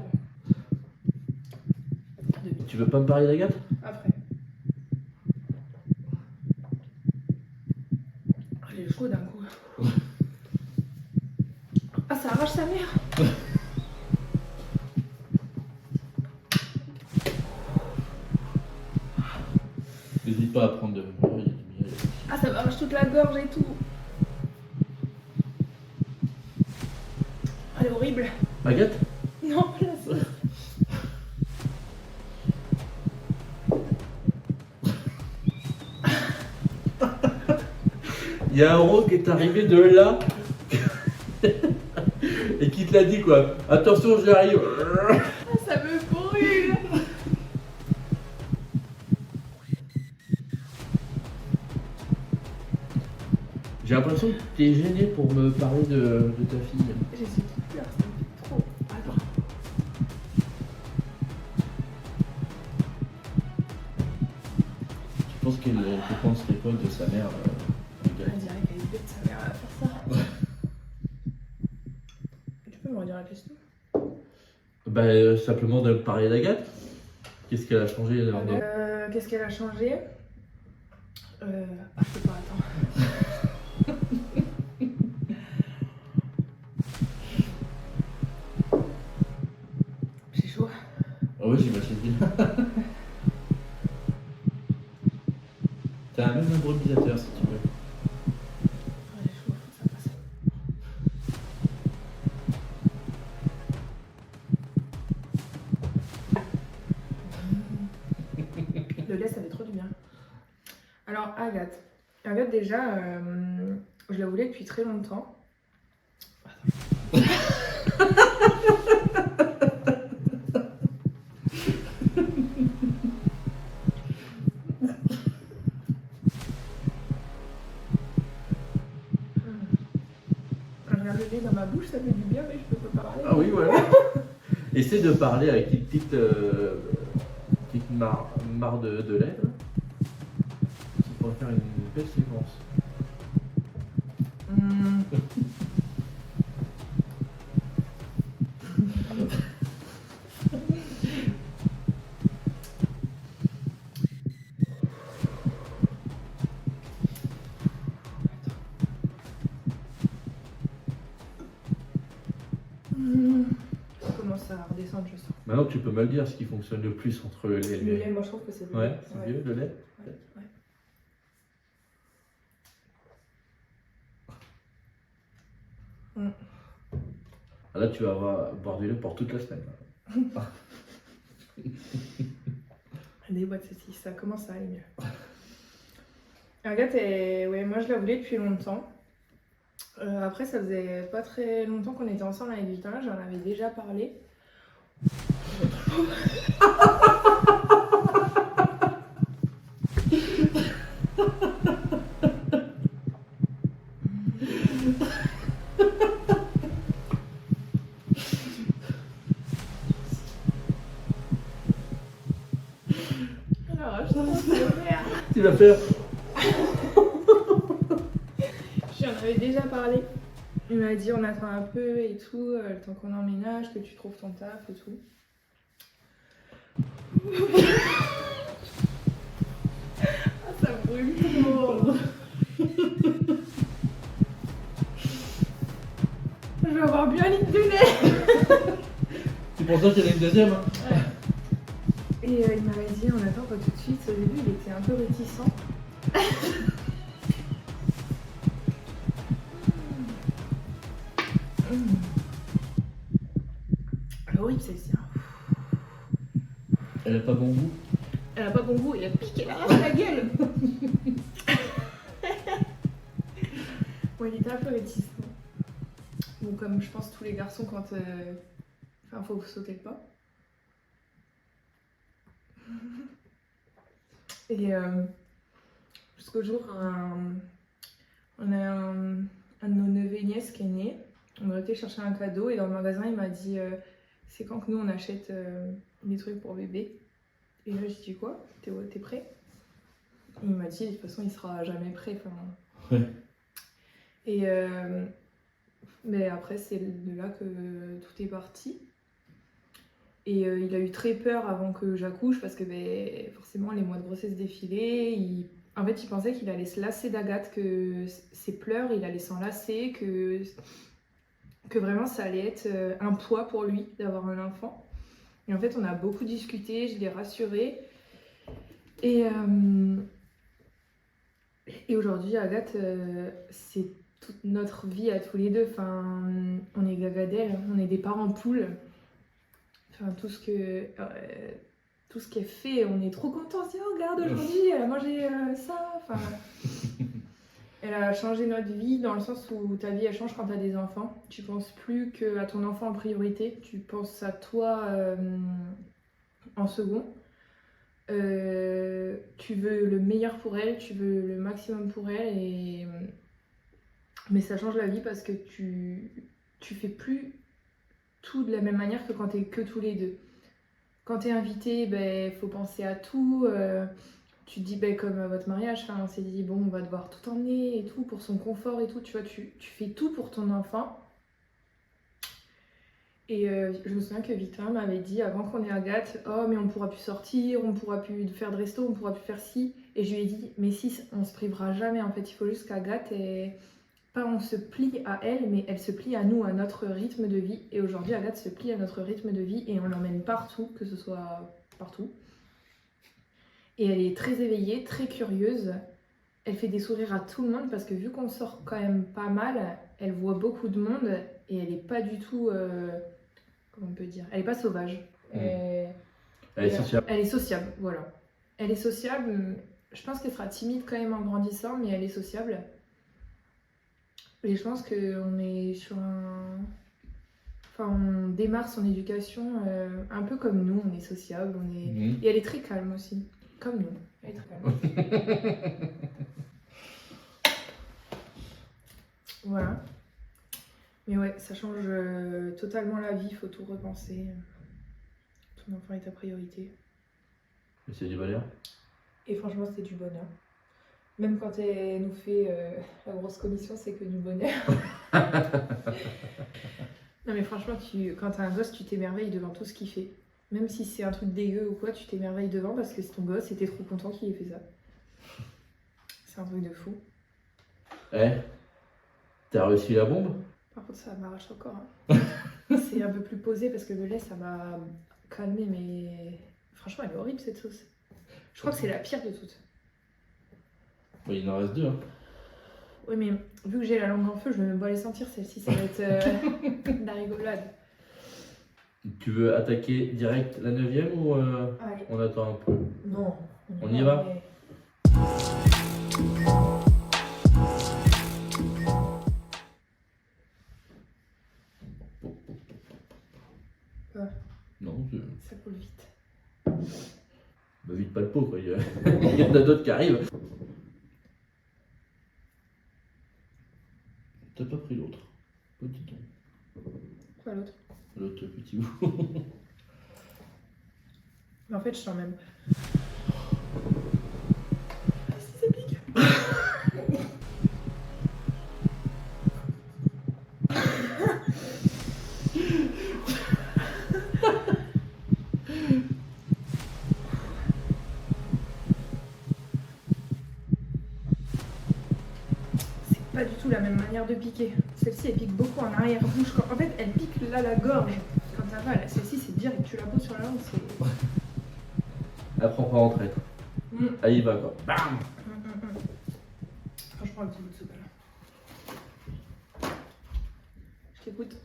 Speaker 2: Tu veux pas me parler d'Agathe?
Speaker 3: Après. Elle est chaude d'un coup. Ah, ça arrache sa mère.
Speaker 2: N'hésite pas à prendre de...
Speaker 3: Ah, ça m'arrache toute la gorge et tout. Elle est horrible.
Speaker 2: Agathe?
Speaker 3: Non, là, c'est...
Speaker 2: Il y a un rôle qui est arrivé de là et qui te l'a dit quoi. Attention, j'arrive.
Speaker 3: Ah, ça me brûle.
Speaker 2: J'ai l'impression que tu es gêné pour me parler de ta fille.
Speaker 3: J'ai su qui pleure, ça me fait trop. Attends.
Speaker 2: Tu penses qu'elle te penserait quoi de sa mère
Speaker 3: Elle dirait qu'elle est bête, sa mère, à faire ça. Tu peux me redire la question?
Speaker 2: Bah, simplement de me parler d'Agathe. Qu'est-ce qu'elle a changé dans...
Speaker 3: Qu'est-ce qu'elle a changé? Ah, je peux pas, attends. J'ai chaud.
Speaker 2: Ah ouais, j'imagine bien. T'as même un improvisateur si tu veux.
Speaker 3: J'ai chaud, ça passe. Le lait, ça fait trop du bien. Alors, Agathe. Agathe, déjà, je la voulais depuis très longtemps. Je regarde le lait dans ma bouche, ça fait du bien, mais je peux pas parler.
Speaker 2: Ah oui, voilà. Essaie de parler avec une petite mare de lait. Là. Ça pourrait faire une belle séquence.
Speaker 3: Ça commence à redescendre, je sens.
Speaker 2: Maintenant, tu peux me le dire ce qui fonctionne le plus entre le lait et
Speaker 3: Le lait, moi je trouve que c'est le
Speaker 2: Ouais,
Speaker 3: lait.
Speaker 2: c'est mieux le lait.
Speaker 3: Ouais. Mm.
Speaker 2: Là, tu vas boire du lait pour toute la semaine.
Speaker 3: Des boîtes saucisses, ça commence à aller mieux. Agathe, ouais, moi je la voulais depuis longtemps. Après, ça faisait pas très longtemps qu'on était ensemble avec Victorin, j'en avais déjà parlé. Alors, je pense que merde.
Speaker 2: Tu vas faire.
Speaker 3: J'en avais déjà parlé. Il m'a dit on attend un peu et tout, le temps qu'on emménage, que tu trouves ton taf et tout. Ah, ça brûle trop. Je vais avoir bu un litre de lait.
Speaker 2: C'est pour ça qu'il y en a une deuxième. Hein.
Speaker 3: Et il m'avait dit on attend pas tout de suite. Au début il était un peu réticent. Horrible celle-ci.
Speaker 2: Elle a pas bon goût.
Speaker 3: Elle a pas bon goût et elle pique, elle arrache la gueule. Bon, il était un peu réticent. Bon, comme je pense tous les garçons quand... Enfin, faut sauter le pas. Et jusqu'au jour, on a un de nos neveux et nièces qui est né. On a été chercher un cadeau et dans le magasin, il m'a dit c'est quand que nous on achète des trucs pour bébé. Et là, j'ai dit quoi? T'es prêt? Et il m'a dit de toute façon, il sera jamais prêt. Enfin...
Speaker 2: Ouais.
Speaker 3: Et mais après, c'est de là que tout est parti. Et il a eu très peur avant que j'accouche parce que forcément les mois de grossesse défilaient. En fait, il pensait qu'il allait se lasser d'Agathe, que ses pleurs, il allait s'en lasser, que vraiment ça allait être un poids pour lui d'avoir un enfant. Et en fait, on a beaucoup discuté, je l'ai rassuré. Et aujourd'hui, Agathe, c'est toute notre vie à tous les deux. Enfin, on est gaga d'elle, on est des parents poules. Enfin, tout ce qu'elle fait, on est trop contents. On se dit, oh, regarde, aujourd'hui, elle a mangé ça. Enfin, elle a changé notre vie dans le sens où ta vie, elle change quand tu as des enfants. Tu penses plus qu'à ton enfant en priorité. Tu penses à toi en second. Tu veux le meilleur pour elle, tu veux le maximum pour elle. Mais ça change la vie parce que tu fais plus tout de la même manière que quand t'es que tous les deux. Quand t'es invité, faut penser à tout. Tu te dis, comme à votre mariage, on s'est dit, bon, on va devoir tout emmener et tout pour son confort et tout. Tu vois, tu fais tout pour ton enfant. Et je me souviens que Victor m'avait dit, avant qu'on ait Agathe, oh, mais on pourra plus sortir, on pourra plus faire de resto, on pourra plus faire ci. Et je lui ai dit, mais si, on se privera jamais. En fait, il faut juste qu'Agathe ait... Pas on se plie à elle, mais elle se plie à nous, à notre rythme de vie. Et aujourd'hui, Agathe se plie à notre rythme de vie et on l'emmène partout, que ce soit partout. Et elle est très éveillée, très curieuse. Elle fait des sourires à tout le monde parce que vu qu'on sort quand même pas mal, elle voit beaucoup de monde et elle est pas du tout... comment on peut dire? Elle est pas sauvage.
Speaker 2: Elle est sociable.
Speaker 3: Elle est sociable, voilà. Elle est sociable. Je pense qu'elle sera timide quand même en grandissant, mais elle est sociable. Et je pense qu'on est sur un... Enfin, on démarre son éducation un peu comme nous, on est sociable, on est... Et elle est très calme aussi, comme nous. Elle est très calme. Voilà. Mais ouais, ça change totalement la vie, il faut tout repenser. Ton enfant est ta priorité.
Speaker 2: Et c'est du bonheur.
Speaker 3: Et franchement, c'est du bonheur. Même quand elle nous fait la grosse commission, c'est que du bonheur. Non mais franchement, quand t'as un gosse, tu t'émerveilles devant tout ce qu'il fait. Même si c'est un truc dégueu ou quoi, tu t'émerveilles devant parce que c'est ton gosse et t'es trop content qu'il ait fait ça. C'est un truc de fou.
Speaker 2: T'as réussi la bombe?
Speaker 3: Par contre, ça m'arrache encore. Hein. C'est un peu plus posé parce que le lait, ça m'a calmé, mais franchement, elle est horrible cette sauce. Je crois que c'est la pire de toutes.
Speaker 2: Il en reste deux. Hein.
Speaker 3: Oui, mais vu que j'ai la langue en feu, je vais même pas les sentir, celle-ci, ça va être de la rigolade.
Speaker 2: Tu veux attaquer direct la 9e ou
Speaker 3: Allez.
Speaker 2: on attend un peu?
Speaker 3: Non.
Speaker 2: On y va?
Speaker 3: Mais- Quoi?
Speaker 2: Non,
Speaker 3: Ça coule vite.
Speaker 2: bah, vite pas le pot, quoi. Il y en a d'autres qui arrivent. T'as pas pris l'autre. Petit ton.
Speaker 3: Quoi l'autre?
Speaker 2: L'autre petit bout.
Speaker 3: Mais en fait, je sens même. Pas du tout la même manière de piquer. Celle-ci elle pique beaucoup en arrière-bouche. En fait, elle pique là la gorge quand ça va. Celle-ci c'est direct, tu la poses sur la langue, c'est.
Speaker 2: Après, on part en traître. Allez, il va quoi. Bam!
Speaker 3: Franchement, un petit bout de soupe là. Je t'écoute.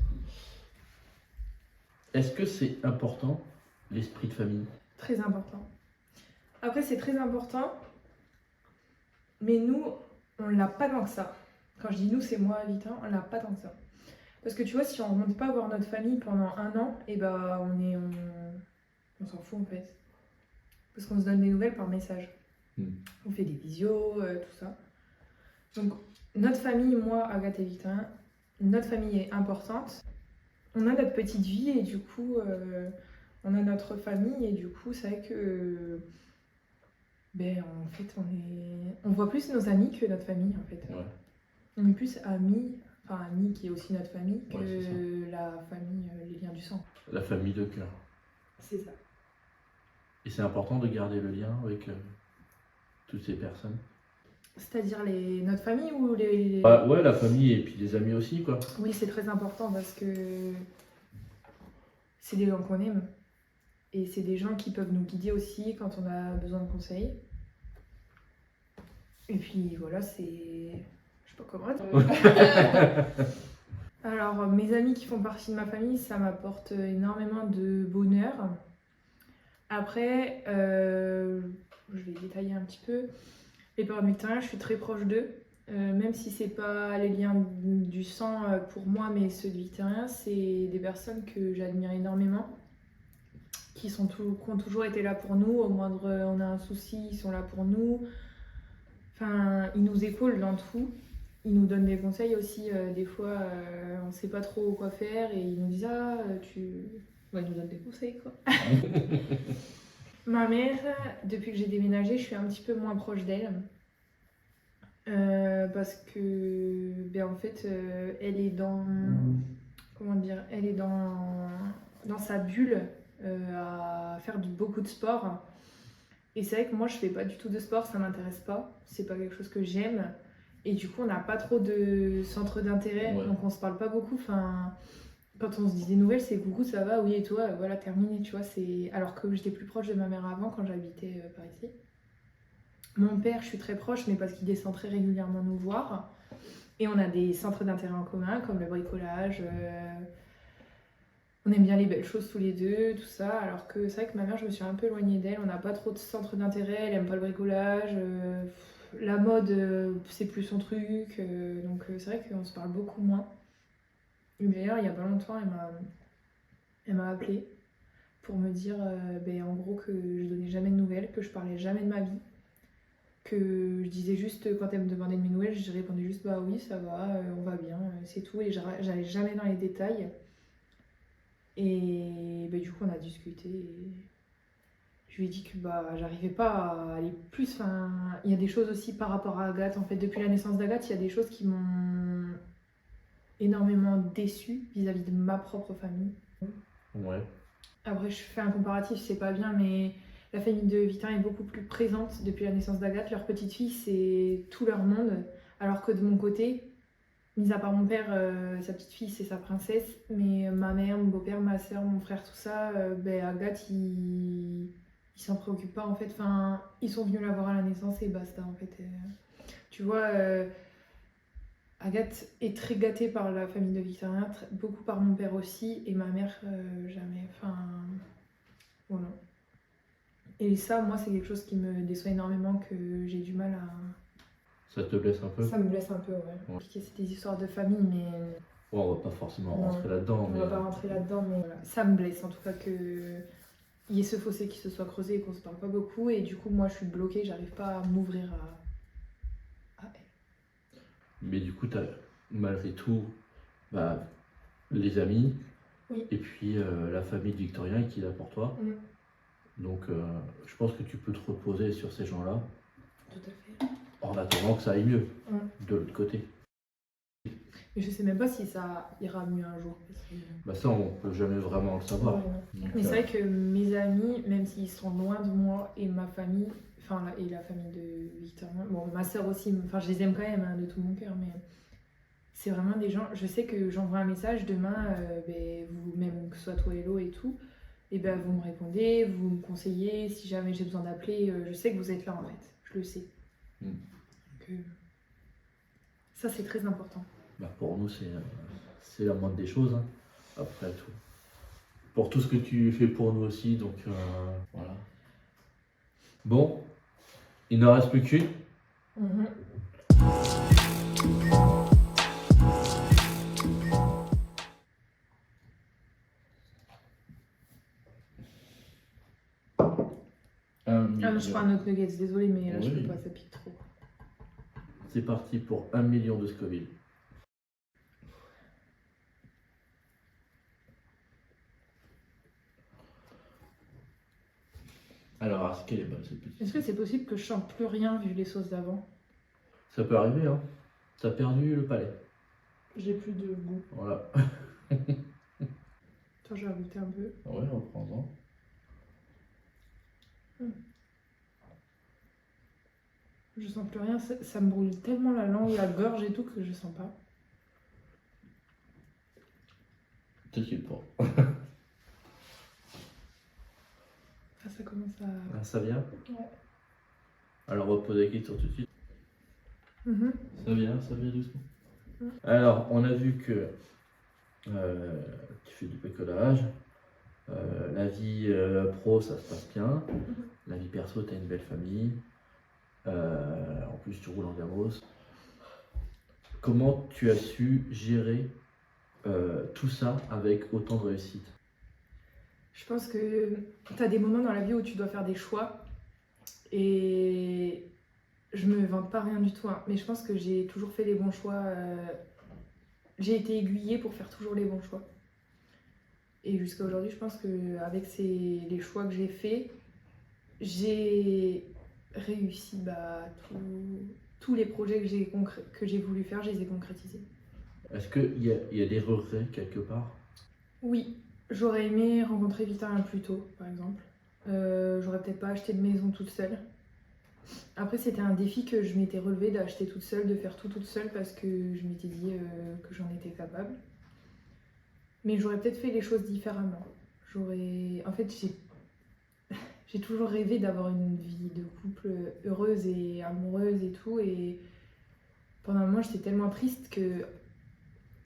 Speaker 2: Est-ce que c'est important, l'esprit de famille?
Speaker 3: Très important. Après, c'est très important, mais nous, on l'a pas tant que ça. Quand je dis nous, c'est moi, Vitin, on l'a pas tant que ça. Parce que tu vois, si on remonte pas voir notre famille pendant 1 an, et bah on s'en fout en fait. Parce qu'on se donne des nouvelles par message. On fait des visios, tout ça. Donc, notre famille, moi, Agathe et Vitin, notre famille est importante. On a notre petite vie et du coup, on a notre famille et du coup, c'est vrai que. Ben, en fait, on voit plus nos amis que notre famille, en fait.
Speaker 2: Ouais.
Speaker 3: On est plus amis, enfin amis qui est aussi notre famille, que
Speaker 2: Ouais,
Speaker 3: la famille, les liens du sang.
Speaker 2: La famille de cœur.
Speaker 3: C'est ça.
Speaker 2: Et c'est important de garder le lien avec toutes ces personnes.
Speaker 3: C'est-à-dire notre famille ou les...
Speaker 2: Bah, ouais, la famille et puis les amis aussi, quoi.
Speaker 3: Oui, c'est très important parce que c'est des gens qu'on aime. Et c'est des gens qui peuvent nous guider aussi quand on a besoin de conseils. Et puis voilà, c'est... Je sais pas comment dire. Alors, mes amis qui font partie de ma famille, ça m'apporte énormément de bonheur. Après, je vais détailler un petit peu. Les parents de Victorien, je suis très proche d'eux. Même si c'est pas les liens du sang pour moi, mais ceux de Victorien, c'est des personnes que j'admire énormément, qui ont toujours été là pour nous. Au moindre on a un souci, ils sont là pour nous. Enfin, ils nous épaulent dans tout. Ils nous donnent des conseils aussi. Des fois, on sait pas trop quoi faire et ils nous disent Ouais, ils nous donnent des conseils quoi. Ma mère, depuis que j'ai déménagé, je suis un petit peu moins proche d'elle. Parce que, ben en fait, elle est dans. Comment dire? Elle est dans sa bulle à faire beaucoup de sport. Et c'est vrai que moi, je fais pas du tout de sport, ça m'intéresse pas. C'est pas quelque chose que j'aime. Et du coup, on n'a pas trop de centre d'intérêt,
Speaker 2: Ouais.
Speaker 3: donc on se parle pas beaucoup. Enfin, quand on se dit des nouvelles, c'est coucou, ça va, oui, et toi, voilà, terminé, tu vois. Alors que j'étais plus proche de ma mère avant quand j'habitais par ici. Mon père, je suis très proche, mais parce qu'il descend très régulièrement nous voir. Et on a des centres d'intérêt en commun, comme le bricolage. On aime bien les belles choses tous les deux, tout ça. Alors que c'est vrai que ma mère, je me suis un peu éloignée d'elle. On n'a pas trop de centre d'intérêt, elle aime pas le bricolage. La mode, c'est plus son truc. Donc c'est vrai qu'on se parle beaucoup moins. Et d'ailleurs, il y a pas longtemps, elle m'a appelée pour me dire en gros que je donnais jamais de nouvelles, que je parlais jamais de ma vie. Que je disais juste, quand elle me demandait de mes nouvelles, je répondais juste bah oui, ça va, on va bien, c'est tout. Et j'allais jamais dans les détails. Et du coup, on a discuté. Et je lui ai dit que j'arrivais pas à aller plus. Enfin, il y a des choses aussi par rapport à Agathe. En fait, depuis la naissance d'Agathe, il y a des choses qui m'ont énormément déçue vis-à-vis de ma propre famille.
Speaker 2: Ouais.
Speaker 3: Après, je fais un comparatif, c'est pas bien, mais la famille de Vitin est beaucoup plus présente depuis la naissance d'Agathe. Leur petite fille, c'est tout leur monde. Alors que de mon côté, mis à part mon père, sa petite fille, c'est sa princesse. Mais ma mère, mon beau-père, ma soeur, mon frère, tout ça, Agathe, ils s'en préoccupent pas en fait. Enfin, ils sont venus la voir à la naissance et basta en fait. Tu vois, Agathe est très gâtée par la famille de Victorien, beaucoup par mon père aussi, et ma mère, jamais. Enfin, voilà. Et ça, moi, c'est quelque chose qui me déçoit énormément, que j'ai du mal à...
Speaker 2: Ça te blesse un peu?
Speaker 3: Ça me blesse un peu, ouais. C'est des histoires de famille, mais...
Speaker 2: Ouais, on va pas forcément rentrer là-dedans.
Speaker 3: On va pas rentrer là-dedans, mais voilà. Ça me blesse en tout cas qu'il y ait ce fossé qui se soit creusé et qu'on se parle pas beaucoup. Et du coup, moi, je suis bloquée, j'arrive pas à m'ouvrir à elle.
Speaker 2: Mais du coup, tu as malgré tout bah, les amis,
Speaker 3: oui.
Speaker 2: Et puis la famille de Victorien qui est là pour toi. Donc je pense que tu peux te reposer sur ces gens-là.
Speaker 3: Tout à fait.
Speaker 2: En attendant que ça aille mieux de l'autre côté.
Speaker 3: Mais je sais même pas si ça ira mieux un jour. Parce que...
Speaker 2: Bah ça, on peut jamais vraiment le savoir.
Speaker 3: Ouais, donc, mais c'est vrai que mes amis, même s'ils sont loin de moi et ma famille, enfin et la famille de Victorien, bon ma soeur aussi, enfin je les aime quand même de tout mon cœur, mais c'est vraiment des gens, je sais que j'envoie un message demain, vous, même que ce soit toi Hello et tout, et ben vous me répondez, vous me conseillez, si jamais j'ai besoin d'appeler, je sais que vous êtes là en fait, je le sais. Donc, ça c'est très important.
Speaker 2: Bah pour nous c'est la moindre des choses, hein. Après tout. Pour tout ce que tu fais pour nous aussi, donc voilà. Bon, il n'en reste plus qu'une.
Speaker 3: Je prends un autre nuggets, désolé, mais là je peux pas, ça pique trop.
Speaker 2: C'est parti pour 1 million de Scoville. Alors, est-ce qu'elle est bonne cette petite?
Speaker 3: Est-ce que c'est possible que je sente plus rien vu les sauces d'avant?
Speaker 2: Ça peut arriver, hein. T'as perdu le palais.
Speaker 3: J'ai plus de goût.
Speaker 2: Voilà.
Speaker 3: Attends, je vais goûter un peu.
Speaker 2: Ouais, reprends-en.
Speaker 3: Je sens plus rien, ça me brûle tellement la langue, la gorge et tout que je sens pas.
Speaker 2: T'inquiète pas.
Speaker 3: Ah, ça commence à...
Speaker 2: Ah, ça vient?
Speaker 3: Ouais.
Speaker 2: Alors repose la question tout de suite. Ça vient doucement. Alors, on a vu que tu fais du bricolage. La vie pro, ça se passe bien. La vie perso, tu as une belle famille. En plus, tu roules en Gamos. Comment tu as su gérer tout ça avec autant de réussite?
Speaker 3: Je pense que tu as des moments dans la vie où tu dois faire des choix. Et je me vante pas rien du tout, hein, mais je pense que j'ai toujours fait les bons choix. J'ai été aiguillée pour faire toujours les bons choix. Et jusqu'à aujourd'hui, je pense qu'avec les choix que j'ai faits, j'ai réussi tous les projets que j'ai voulu faire, je les ai concrétisés.
Speaker 2: Est-ce qu'il y a des regrets quelque part?
Speaker 3: Oui, j'aurais aimé rencontrer Victorien plus tôt, par exemple. J'aurais peut-être pas acheté de maison toute seule. Après, c'était un défi que je m'étais relevé d'acheter toute seule, de faire tout toute seule parce que je m'étais dit que j'en étais capable. Mais j'aurais peut-être fait les choses différemment. En fait, j'ai toujours rêvé d'avoir une vie de couple heureuse et amoureuse et tout. Et pendant un moment, j'étais tellement triste que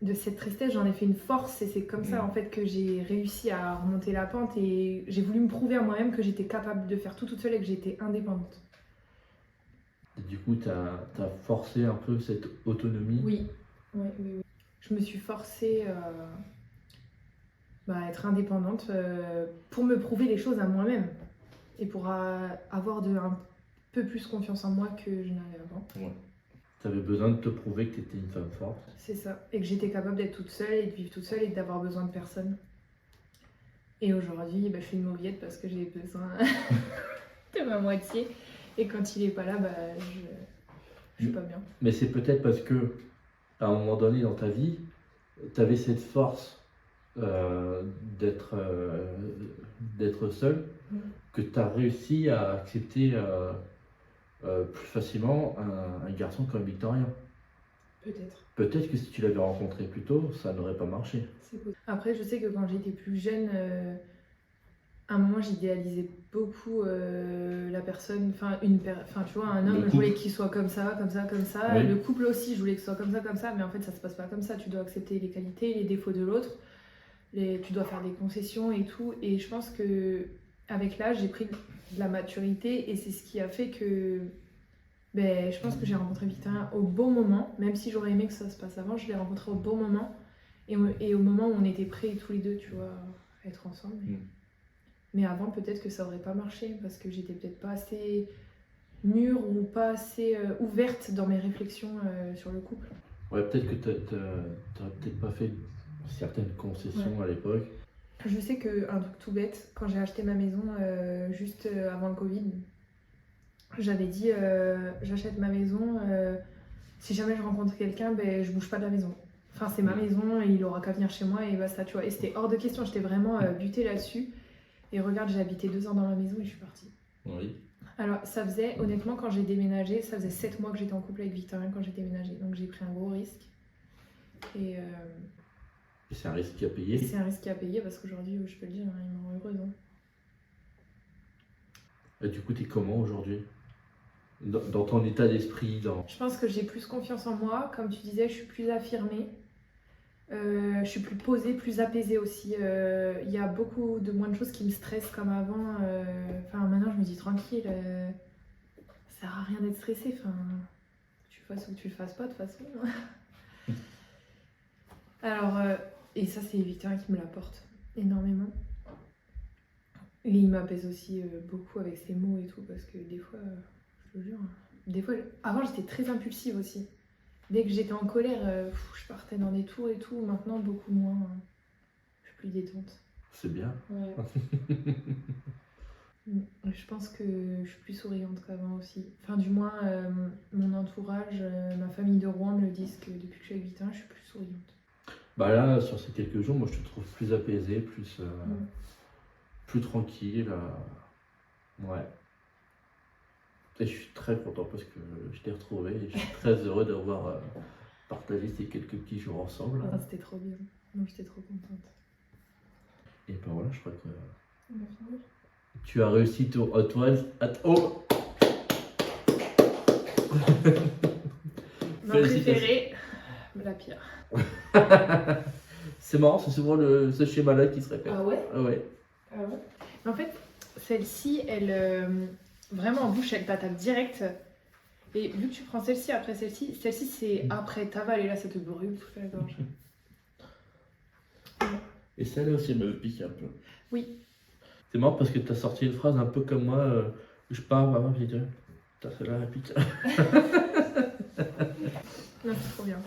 Speaker 3: de cette tristesse, j'en ai fait une force. Et c'est comme ça, en fait, que j'ai réussi à remonter la pente. Et j'ai voulu me prouver à moi-même que j'étais capable de faire tout toute seule et que j'étais indépendante.
Speaker 2: Et du coup, tu as forcé un peu cette autonomie?
Speaker 3: Oui. Je me suis forcée à être indépendante pour me prouver les choses à moi-même et pour avoir un peu plus confiance en moi que je n'avais avant.
Speaker 2: Ouais. Tu avais besoin de te prouver que tu étais une femme forte.
Speaker 3: C'est ça. Et que j'étais capable d'être toute seule et de vivre toute seule et d'avoir besoin de personne. Et aujourd'hui, je suis une mauviette parce que j'ai besoin de ma moitié. Et quand il est pas là, je suis pas bien.
Speaker 2: Mais c'est peut-être parce que, à un moment donné dans ta vie, tu avais cette force d'être seule, que tu as réussi à accepter plus facilement un garçon comme Victorien.
Speaker 3: Peut-être.
Speaker 2: Peut-être que si tu l'avais rencontré plus tôt, ça n'aurait pas marché.
Speaker 3: Après, je sais que quand j'étais plus jeune, À un moment, j'idéalisais beaucoup la personne, enfin tu vois, un
Speaker 2: Le
Speaker 3: homme, je
Speaker 2: couple.
Speaker 3: voulais qu'il soit comme ça, comme ça, comme ça.
Speaker 2: Oui.
Speaker 3: Le couple aussi, je voulais que ce soit comme ça, mais en fait, ça se passe pas comme ça. Tu dois accepter les qualités, les défauts de l'autre, tu dois faire des concessions et tout. Et je pense que avec l'âge, j'ai pris de la maturité et c'est ce qui a fait que je pense que j'ai rencontré Victorien au bon moment, même si j'aurais aimé que ça se passe avant, je l'ai rencontré au bon moment et au moment où on était prêts tous les deux, tu vois, à être ensemble. Mais avant, peut-être que ça aurait pas marché parce que j'étais peut-être pas assez mûre ou pas assez ouverte dans mes réflexions sur le couple.
Speaker 2: Ouais, peut-être que t'as peut-être pas fait certaines concessions à l'époque.
Speaker 3: Je sais qu'un truc tout bête, quand j'ai acheté ma maison juste avant le Covid, j'avais dit j'achète ma maison, si jamais je rencontre quelqu'un, je bouge pas de la maison. Enfin, c'est ma maison et il aura qu'à venir chez moi et basta, tu vois. Et c'était hors de question, j'étais vraiment butée là-dessus. Et regarde, j'ai habité 2 ans dans la maison et je suis partie.
Speaker 2: Oui.
Speaker 3: Alors, ça faisait, honnêtement, quand j'ai déménagé, ça faisait 7 mois que j'étais en couple avec Victorien quand j'ai déménagé. Donc, j'ai pris un gros risque. Et
Speaker 2: c'est un risque à payer.
Speaker 3: c'est un risque à payer parce qu'aujourd'hui, je peux le dire, il me rend heureuse. Hein.
Speaker 2: Et du coup, t'es comment aujourd'hui dans ton état d'esprit
Speaker 3: Je pense que j'ai plus confiance en moi. Comme tu disais, je suis plus affirmée. Je suis plus posée, plus apaisée aussi. Il y a beaucoup de moins de choses qui me stressent comme avant. Enfin, maintenant, je me dis tranquille. Ça sert à rien d'être stressée. Enfin, tu le fasses ou tu le fasses pas de toute façon. Alors, et ça, c'est Victorien qui me l'apporte énormément. Et il m'apaise aussi beaucoup avec ses mots et tout, parce que des fois, je te jure, des fois, avant j'étais très impulsive aussi. Dès que j'étais en colère, je partais dans des tours et tout. Maintenant, beaucoup moins. Je suis plus détente.
Speaker 2: C'est bien.
Speaker 3: Ouais. Je pense que je suis plus souriante qu'avant aussi. Enfin, du moins, mon entourage, ma famille de Rouen me le disent que depuis que je suis avec Victorien, je suis plus souriante.
Speaker 2: Bah là, sur ces quelques jours, moi je te trouve plus apaisée, plus tranquille. Ouais. Et je suis très content parce que je t'ai retrouvé et je suis très heureux d'avoir partagé ces quelques petits jours ensemble.
Speaker 3: Ah, c'était trop bien. Donc j'étais trop contente.
Speaker 2: Et ben voilà, je crois que
Speaker 3: On va finir.
Speaker 2: tu as réussi ton Hot Ones at Home.
Speaker 3: Ma préférée, la pire.
Speaker 2: C'est marrant, c'est souvent ce schéma-là qui se répète.
Speaker 3: Ah ouais?
Speaker 2: Ah ouais.
Speaker 3: Ah ouais. Mais en fait, celle-ci, elle vraiment en bouche, elle t'attaque direct. Et vu que tu prends celle-ci après celle-ci c'est après t'avales et là ça te brûle toute la gorge.
Speaker 2: Et celle-là aussi, elle me pique un peu.
Speaker 3: Oui.
Speaker 2: C'est marrant parce que tu as sorti une phrase un peu comme moi. Je pars, maman, j'ai dit, putain, celle-là, elle pique.
Speaker 3: Non, c'est trop bien.